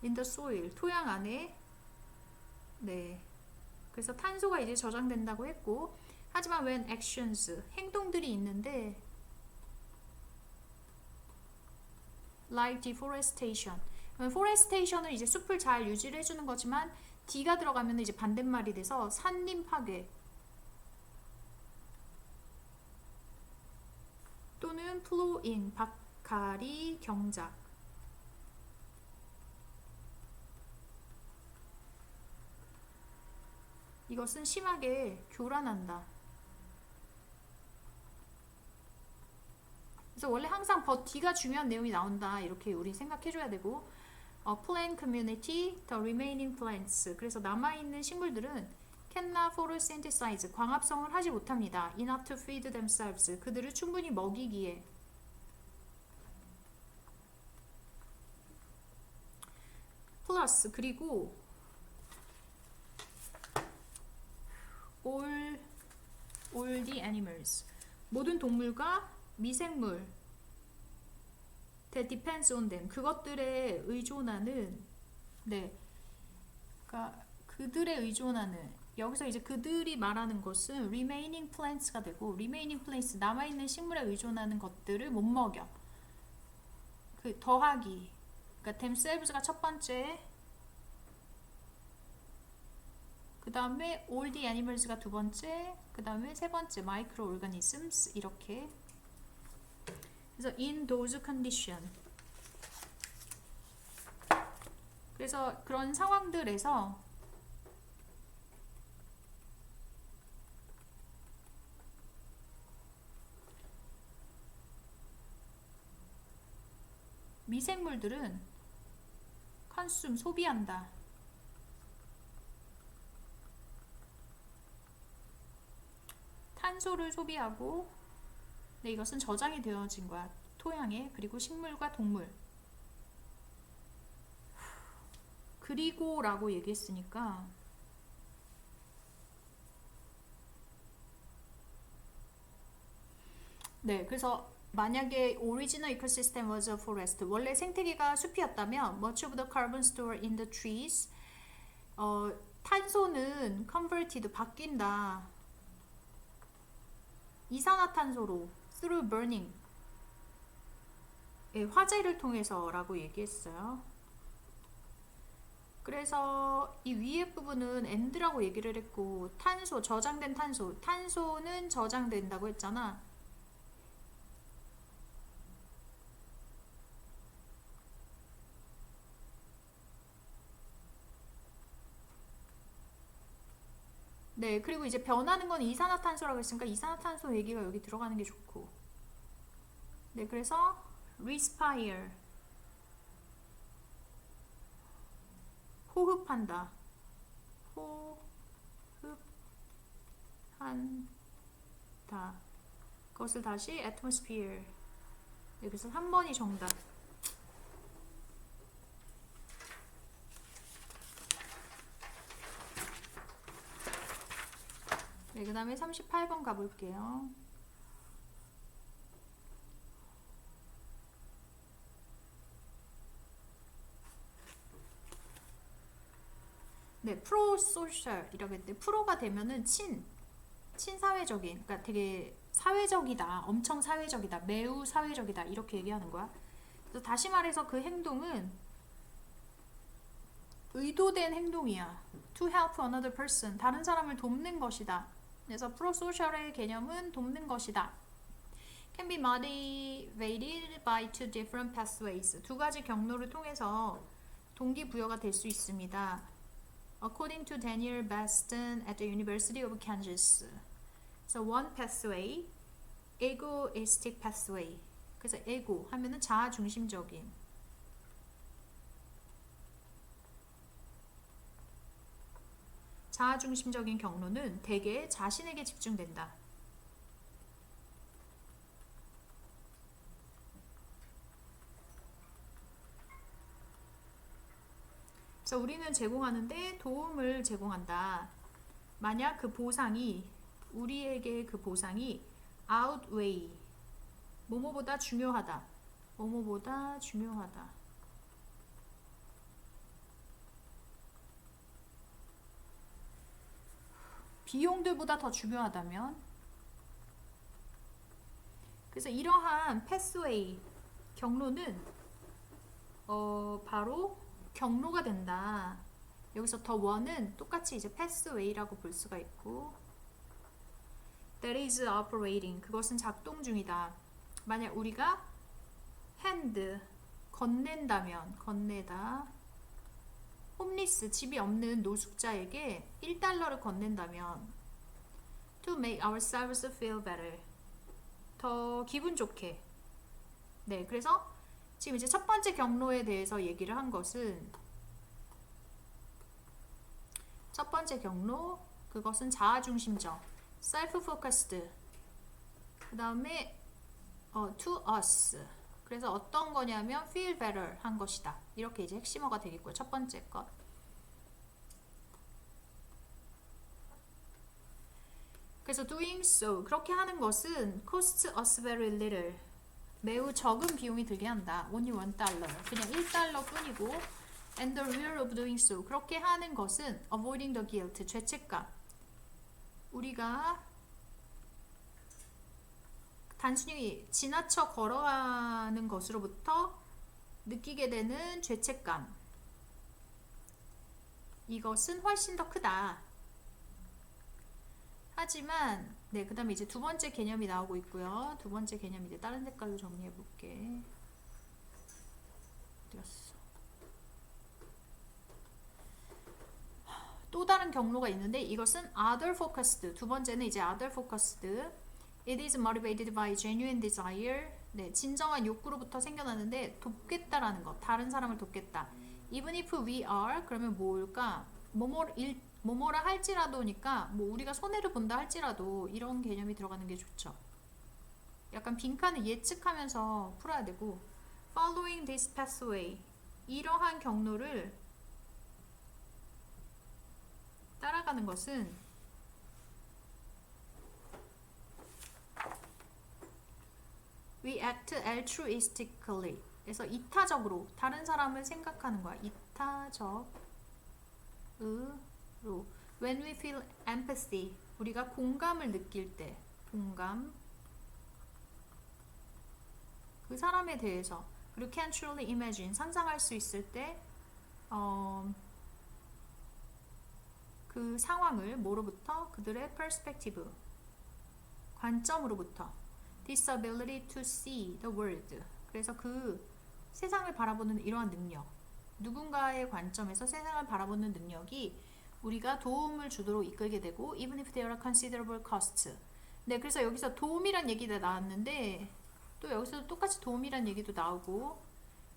[SPEAKER 1] in the soil, 토양 안에. 그래서 탄소가 이제 저장된다고 했고, 하지만 when actions, 행동들이 있는데 like deforestation, forestation은 이제 숲을 잘 유지를 해주는 거지만 D가 들어가면 이제 반대말이 돼서 산림 파괴 또는 plowing, 박하리 경작, 이것은 심하게 교란한다. 그래서 원래 항상 D가 중요한 내용이 나온다 이렇게 우리 생각해줘야 되고, plant community, the remaining plants, 그래서 남아있는 식물들은 cannot photosynthesize 광합성을 하지 못합니다. enough to feed themselves 그들을 충분히 먹이기에 플러스 그리고 all the animals 모든 동물과 미생물 that depends on them 그것들에 의존하는 네 그러니까 그들에 의존하는 여기서 이제 그들이 말하는 것은 remaining plants가 되고 remaining plants 남아있는 식물에 의존하는 것들을 못 먹여 그 더하기 그러니까 themselves가 첫 번째 그 다음에 all the animals가 두 번째 그 다음에 세 번째 microorganisms 이렇게 그래서 in those condition 그래서 그런 상황들에서 미생물들은 consume 소비한다. 탄소를 소비하고 네, 이것은 저장이 되어진 거야. 토양에 그리고 식물과 동물 그리고 라고 얘기했으니까 네 그래서 만약에 original ecosystem was a forest 원래 생태계가 숲이었다면 much of the carbon stored in the trees 탄소는 converted 바뀐다 이산화탄소로 through burning 예, 화재를 통해서 라고 얘기했어요. 그래서 이 위에 부분은 and라고 얘기를 했고 탄소, 저장된 탄소 탄소는 저장된다고 했잖아. 네, 그리고 이제 변하는 건 이산화탄소라고 했으니까 이산화탄소 얘기가 여기 들어가는 게 좋고 네, 그래서 respire 호흡한다 호흡한다 그것을 다시 atmosphere 네, 그래서 3번이 정답 네, 그 다음에 38번 가볼게요. 네, 프로소셜이라고 했는데 프로가 되면은 친사회적인 그러니까 되게 사회적이다 엄청 사회적이다 매우 사회적이다 이렇게 얘기하는 거야. 그래서 다시 말해서 그 행동은 의도된 행동이야. To help another person 다른 사람을 돕는 것이다. 그래서 프로소셜의 개념은 돕는 것이다. Can be motivated by two different pathways 두 가지 경로를 통해서 동기부여가 될 수 있습니다. According to Daniel Baston at the University of Kansas. So one pathway, egoistic pathway. 그래서 ego 하면은 자아 중심적인. 자아 중심적인 경로는 대개 자신에게 집중된다. 그래서 우리는 제공하는데 도움을 제공한다. 만약 그 보상이 우리에게 그 보상이 outweigh 뭐뭐보다 중요하다. 뭐뭐보다 중요하다. 비용들보다 더 중요하다면 그래서 이러한 pathway 경로는 바로 경로가 된다. 여기서 더 원은 똑같이 이제 pathway라고 볼 수가 있고 that is operating 그것은 작동 중이다. 만약 우리가 hand 건넨다면 건네다 홈리스 집이 없는 노숙자에게 1달러를 건넨다면 to make ourselves feel better 더 기분 좋게 네 그래서 지금 이제 첫 번째 경로에 대해서 얘기를 한 것은 첫 번째 경로 그것은 자아중심적. self-focused. 그 다음에 to us. 그래서 어떤 거냐면 feel better 한 것이다. 이렇게 이제 핵심어가 되겠고요. 첫 번째 것. 그래서 doing so, 그렇게 하는 것은 costs us very little. 매우 적은 비용이 들게 한다. only $1. 그냥 $1 뿐이고 and the reward of doing so, 그렇게 하는 것은 avoiding the guilt, 죄책감. 우리가 단순히 지나쳐 걸어가는 것으로부터 느끼게 되는 죄책감. 이것은 훨씬 더 크다. 하지만 네, 그 다음에 이제 두 번째 개념이 나오고 있고요. 두 번째 개념 이제 다른 색깔로 정리해 볼게. 어디 갔어? 또 다른 경로가 있는데 이것은 other focused. 두 번째는 이제 other focused. It is motivated by genuine desire. 네, 진정한 욕구로부터 생겨나는데 돕겠다라는 것. 다른 사람을 돕겠다. Even if we are, 그러면 뭘까? 뭐뭐라 할지라도니까 뭐 우리가 손해를 본다 할지라도 이런 개념이 들어가는 게 좋죠. 약간 빈칸을 예측하면서 풀어야 되고 following this pathway, 이러한 경로를 따라가는 것은 we act altruistically. 그래서 이타적으로 다른 사람을 생각하는 거야. 이타적으로. When we feel empathy, 우리가 공감을 느낄 때, 공감, 그 사람에 대해서, 그리고 can truly imagine, 상상할 수 있을 때, 그 상황을 뭐로부터? 그들의 perspective, 관점으로부터. disability to see the world. 그래서 그 세상을 바라보는 이러한 능력, 누군가의 관점에서 세상을 바라보는 능력이 우리가 도움을 주도록 이끌게 되고 even if there are considerable costs. 네, 그래서 여기서 도움이란 얘기가 나왔는데 또 여기서 똑같이 도움이란 얘기도 나오고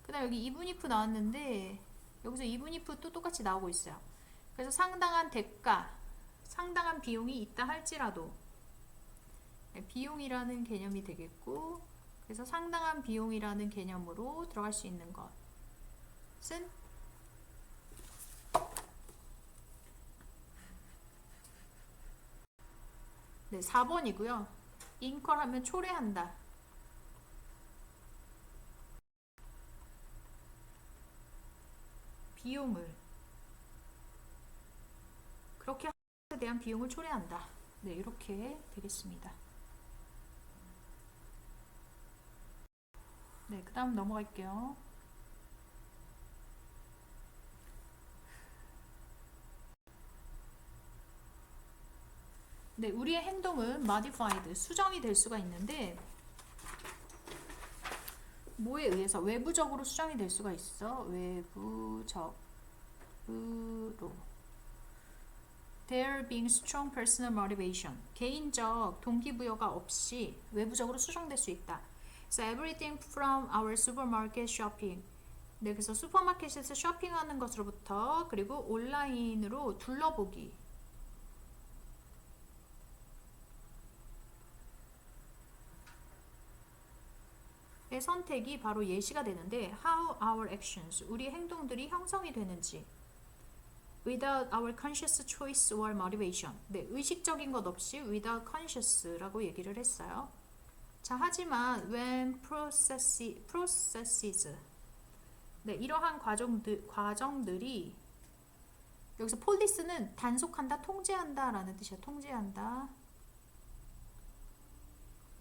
[SPEAKER 1] 그 다음 여기 even if 나왔는데 여기서 even if 또 똑같이 나오고 있어요. 그래서 상당한 대가, 상당한 비용이 있다 할지라도 비용이라는 개념이 되겠고 그래서 상당한 비용이라는 개념으로 들어갈 수 있는 것은 네, 4번이고요. incur 하면 초래한다. 비용을 그렇게 하는 것에 대한 비용을 초래한다. 네, 이렇게 되겠습니다. 네, 그 다음 넘어갈게요. 네, 우리의 행동은 modified, 수정이 될 수가 있는데 뭐에 의해서? 외부적으로 수정이 될 수가 있어. 외부적으로. There being strong personal motivation, 개인적 동기부여가 없이 외부적으로 수정될 수 있다. So everything from our supermarket shopping. 네, 그래서 슈퍼마켓에서 쇼핑하는 것으로부터 그리고 온라인으로 둘러보기. 의 선택이 바로 예시가 되는데 how our actions, 우리 행동들이 형성이 되는지 without our conscious choice or motivation. 네, 의식적인 것 없이 without conscious라고 얘기를 했어요. 자, 하지만 when processes 네, 이러한 과정들이 여기서 police는 단속한다, 통제한다 라는 뜻이야. 통제한다.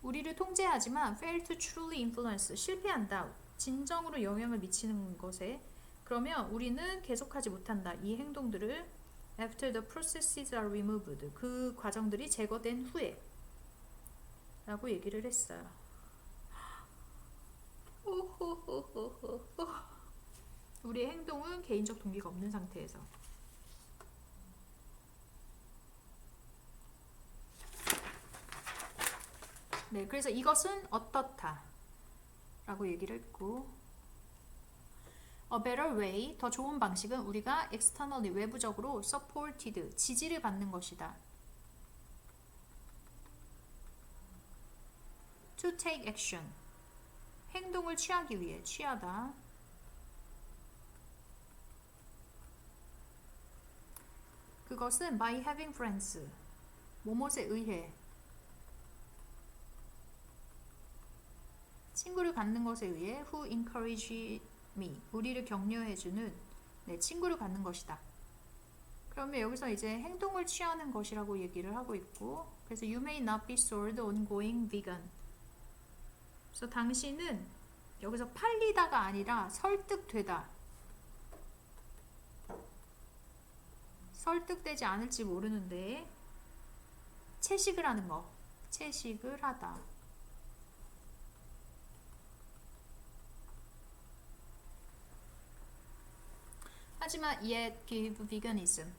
[SPEAKER 1] 우리를 통제하지만 fail to truly influence, 실패한다. 진정으로 영향을 미치는 것에 그러면 우리는 계속하지 못한다. 이 행동들을 after the processes are removed, 그 과정들이 제거된 후에 라고 얘기를 했어요. 우리의 행동은 개인적 동기가 없는 상태에서 네, 그래서 이것은 어떻다 라고 얘기를 했고 A better way, 더 좋은 방식은 우리가 externally, 외부적으로 supported, 지지를 받는 것이다. To take action, 행동을 취하기 위해, 취하다. 그것은 by having friends, 뭐뭇에 의해, 친구를 갖는 것에 의해 who encourage me, 우리를 격려해주는 친구를 갖는 것이다. 그러면 여기서 이제 행동을 취하는 것이라고 얘기를 하고 있고, 그래서 you may not be sold on going vegan. 그래서 당신은 여기서 팔리다가 아니라 설득되다. 설득되지 않을지 모르는데 채식을 하는 거, 채식을 하다. 하지만 yet give veganism.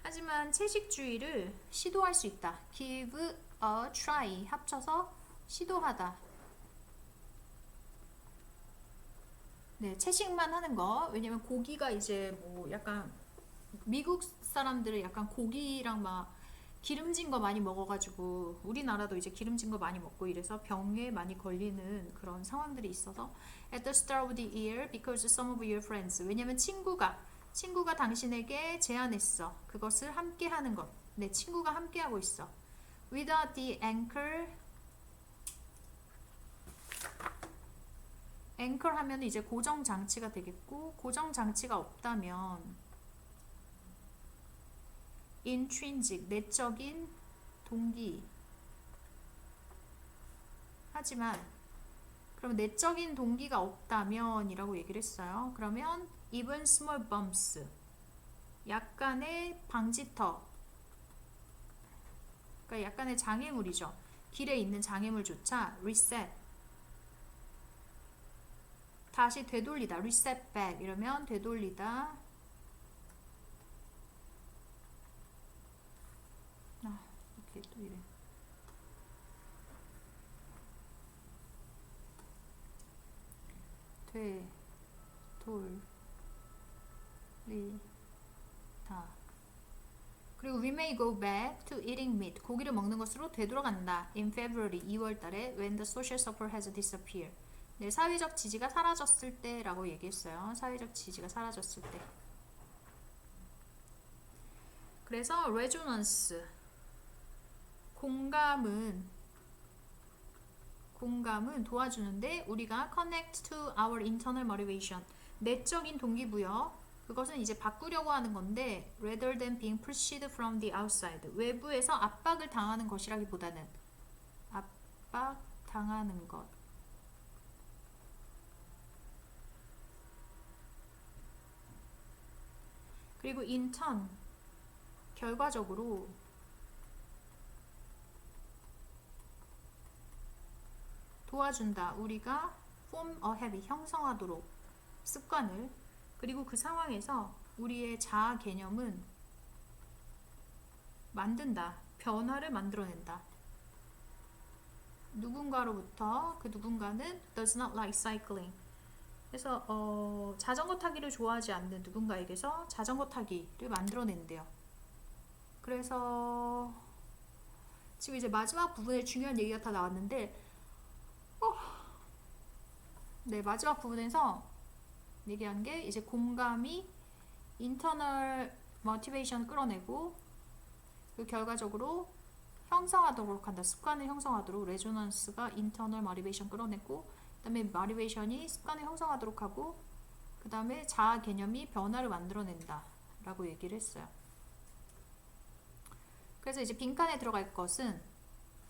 [SPEAKER 1] 하지만 채식주의를 시도할 수 있다. give a try, 합쳐서 시도하다. 네, 채식만 하는 거. 왜냐면 고기가 이제 뭐 약간 미국 사람들은 약간 고기랑 막 기름진 거 많이 먹어가지고 우리나라도 이제 기름진 거 많이 먹고 이래서 병에 많이 걸리는 그런 상황들이 있어서 at the start of the year because some of your friends, 왜냐면 친구가 당신에게 제안했어. 그것을 함께 하는 것. 내 친구가 함께 하고 있어. without the anchor 하면 이제 고정 장치가 되겠고, 고정 장치가 없다면 intrinsic, 내적인 동기. 하지만 그럼 내적인 동기가 없다면 이라고 얘기를 했어요. 그러면 even small bumps, 약간의 방지턱, 그러니까 약간의 장애물이죠. 길에 있는 장애물조차 reset, 다시 되돌리다, reset back 이러면 되돌리다. 이렇게 또 이래. 되돌리다. 그리고 we may go back to eating meat, 고기를 먹는 것으로 되돌아간다. in February, 2월 달에 when the social support has disappeared. 네, 사회적 지지가 사라졌을 때 라고 얘기했어요. 사회적 지지가 사라졌을 때. 그래서 resonance, 공감은 도와주는데 우리가 connect to our internal motivation, 내적인 동기부여, 그것은 이제 바꾸려고 하는 건데 rather than being pushed from the outside, 외부에서 압박을 당하는 것이라기보다는 압박당하는 것. 그리고 in turn, 결과적으로 도와준다. 우리가 form a habit, 형성하도록 습관을. 그리고 그 상황에서 우리의 자아 개념은 만든다. 변화를 만들어낸다. 누군가로부터, 그 누군가는 does not like cycling. 그래서 자전거 타기를 좋아하지 않는 누군가에게서 자전거 타기를 만들어낸대요. 그래서 지금 이제 마지막 부분에 중요한 얘기가 다 나왔는데 네, 마지막 부분에서 얘기한 게 이제 공감이 internal motivation 끌어내고 그 결과적으로 형성하도록 한다. 습관을 형성하도록. 레조넌스가 internal motivation 끌어내고 그 다음에 motivation이 습관을 형성하도록 하고 그 다음에 자아 개념이 변화를 만들어낸다 라고 얘기를 했어요. 그래서 이제 빈칸에 들어갈 것은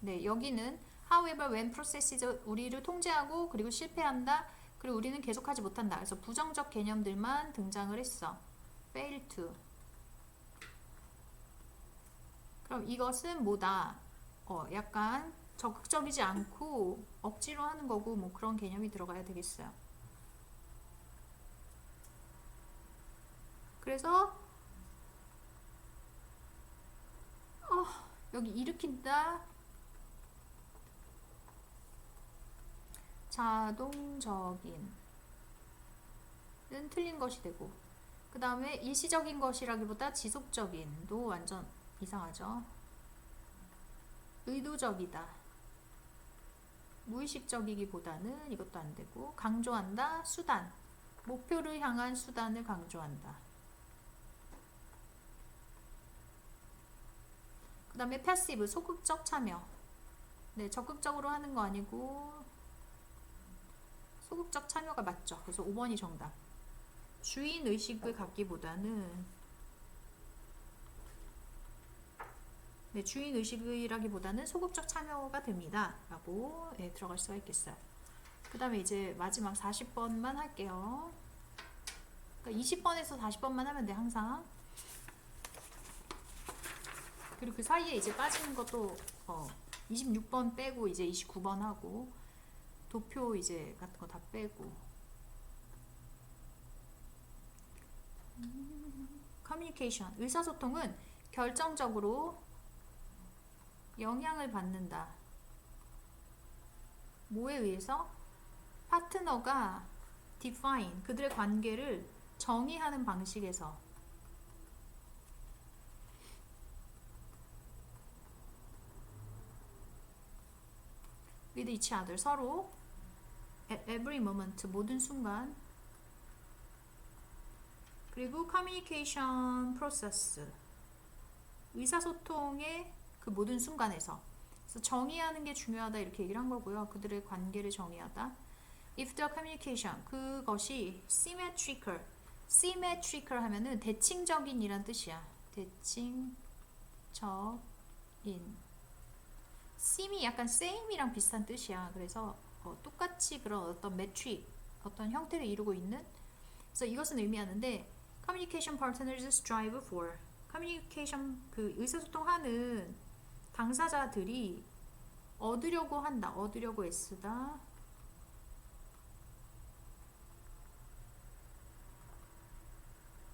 [SPEAKER 1] 네, 여기는 however when processes, 우리를 통제하고 그리고 실패한다. 그리고 우리는 계속하지 못한다. 그래서 부정적 개념들만 등장을 했어. fail to. 그럼 이것은 뭐다? 약간 적극적이지 않고 억지로 하는 거고 뭐 그런 개념이 들어가야 되겠어요. 그래서 여기 일으킨다. 자동적인. 틀린 것이 되고, 그 다음에 일시적인 것이라기보다 지속적인도 완전 이상하죠. 의도적이다. 무의식적이기보다는 이것도 안 되고, 강조한다. 수단. 목표를 향한 수단을 강조한다. 그 다음에 패시브. 소극적 참여. 네, 적극적으로 하는 거 아니고 소극적 참여가 맞죠. 그래서 5번이 정답. 주인 의식을 갖기보다는, 네, 주인 의식이라기보다는 소극적 참여가 됩니다 라고 들어갈 수가 있겠어요. 그 다음에 이제 마지막 40번만 할게요. 그러니까 20번에서 40번만 하면 돼 항상. 그리고 그 사이에 이제 빠지는 것도 26번 빼고 이제 29번 하고, 도표 이제 같은 거 다 빼고. 커뮤니케이션. 의사소통은 결정적으로 영향을 받는다. 뭐에 의해서? 파트너가 define, 그들의 관계를 정의하는 방식에서. with each other, 서로. at every moment, 모든 순간. 그리고 communication process, 의사소통의 그 모든 순간에서. 그래서 정의하는 게 중요하다 이렇게 얘기를 한 거고요. 그들의 관계를 정의하다. if the communication, 그것이 symmetrical, symmetrical 하면은 대칭적인이란 뜻이야. 대칭적인. sim이 약간 same이랑 비슷한 뜻이야. 그래서 똑같이 그런 어떤 metric, 어떤 형태를 이루고 있는. 그래서 이것은 의미하는데, communication partners strive for, communication, 그 의사소통하는 당사자들이 얻으려고 한다. 얻으려고 애쓰다.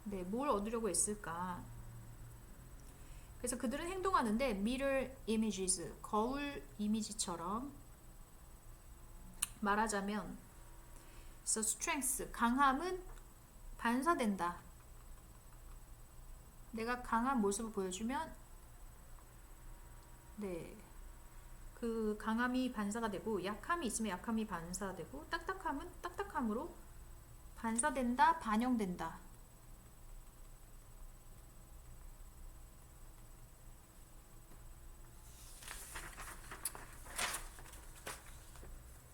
[SPEAKER 1] 네, 뭘 얻으려고 애쓸까? 그래서 그들은 행동하는데 mirror images, 거울 이미지처럼. 말하자면, so strength, 강함은 반사된다. 내가 강한 모습을 보여주면, 네, 그 강함이 반사가 되고, 약함이 있으면 약함이 반사되고, 딱딱함은 딱딱함으로 반사된다, 반영된다.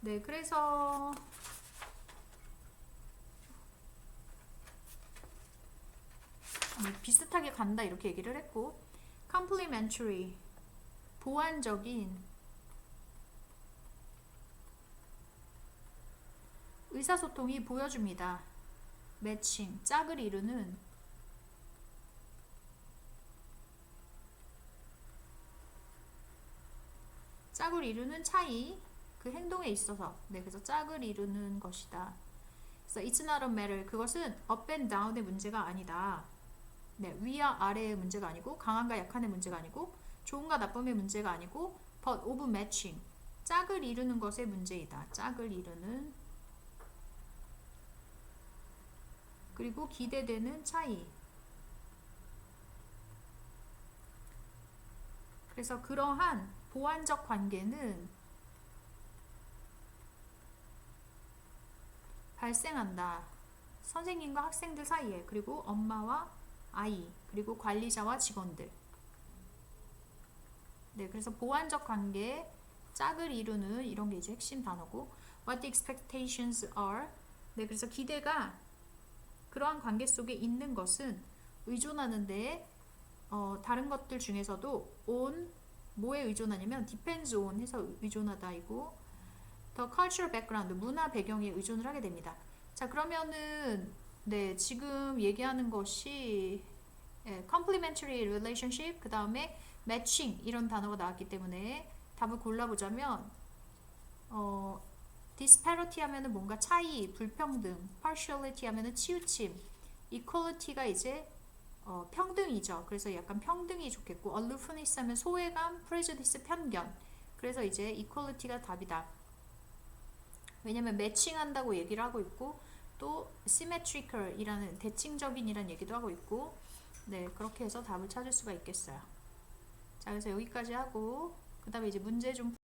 [SPEAKER 1] 네, 그래서 비슷하게 간다 이렇게 얘기를 했고, complementary, 보완적인. 의사소통이 보여줍니다. 매칭, 짝을 이루는. 짝을 이루는 차이, 그 행동에 있어서. 네, 그래서 짝을 이루는 것이다. 그래서 it's not a matter, 그것은 up and down의 문제가 아니다. 네, 위와 아래의 문제가 아니고, 강한과 약한의 문제가 아니고, 좋은가 나쁨의 문제가 아니고, but of matching, 짝을 이루는 것의 문제이다. 짝을 이루는. 그리고 기대되는 차이. 그래서 그러한 보완적 관계는 발생한다. 선생님과 학생들 사이에, 그리고 엄마와 아이, 그리고 관리자와 직원들. 네, 그래서 보완적 관계, 짝을 이루는, 이런 게 이제 핵심 단어고, what the expectations are. 네, 그래서 기대가 그러한 관계 속에 있는 것은 의존하는데, 다른 것들 중에서도 on, 뭐에 의존하냐면 depends on 해서 의존하다이고, the cultural background, 문화 배경에 의존을 하게 됩니다. 자, 그러면은 네, 지금 얘기하는 것이 complementary relationship, 그 다음에 matching 이런 단어가 나왔기 때문에 답을 골라보자면, disparity 하면은 뭔가 차이, 불평등, partiality 하면은 치우침, equality가 이제 평등이죠. 그래서 약간 평등이 좋겠고, aloofness 하면 소외감, prejudice 편견. 그래서 이제 equality가 답이다. 왜냐면 매칭한다고 얘기를 하고 있고, 또 symmetrical이라는 대칭적인이라는 얘기도 하고 있고, 네, 그렇게 해서 답을 찾을 수가 있겠어요. 자, 그래서 여기까지 하고 그 다음에 이제 문제 좀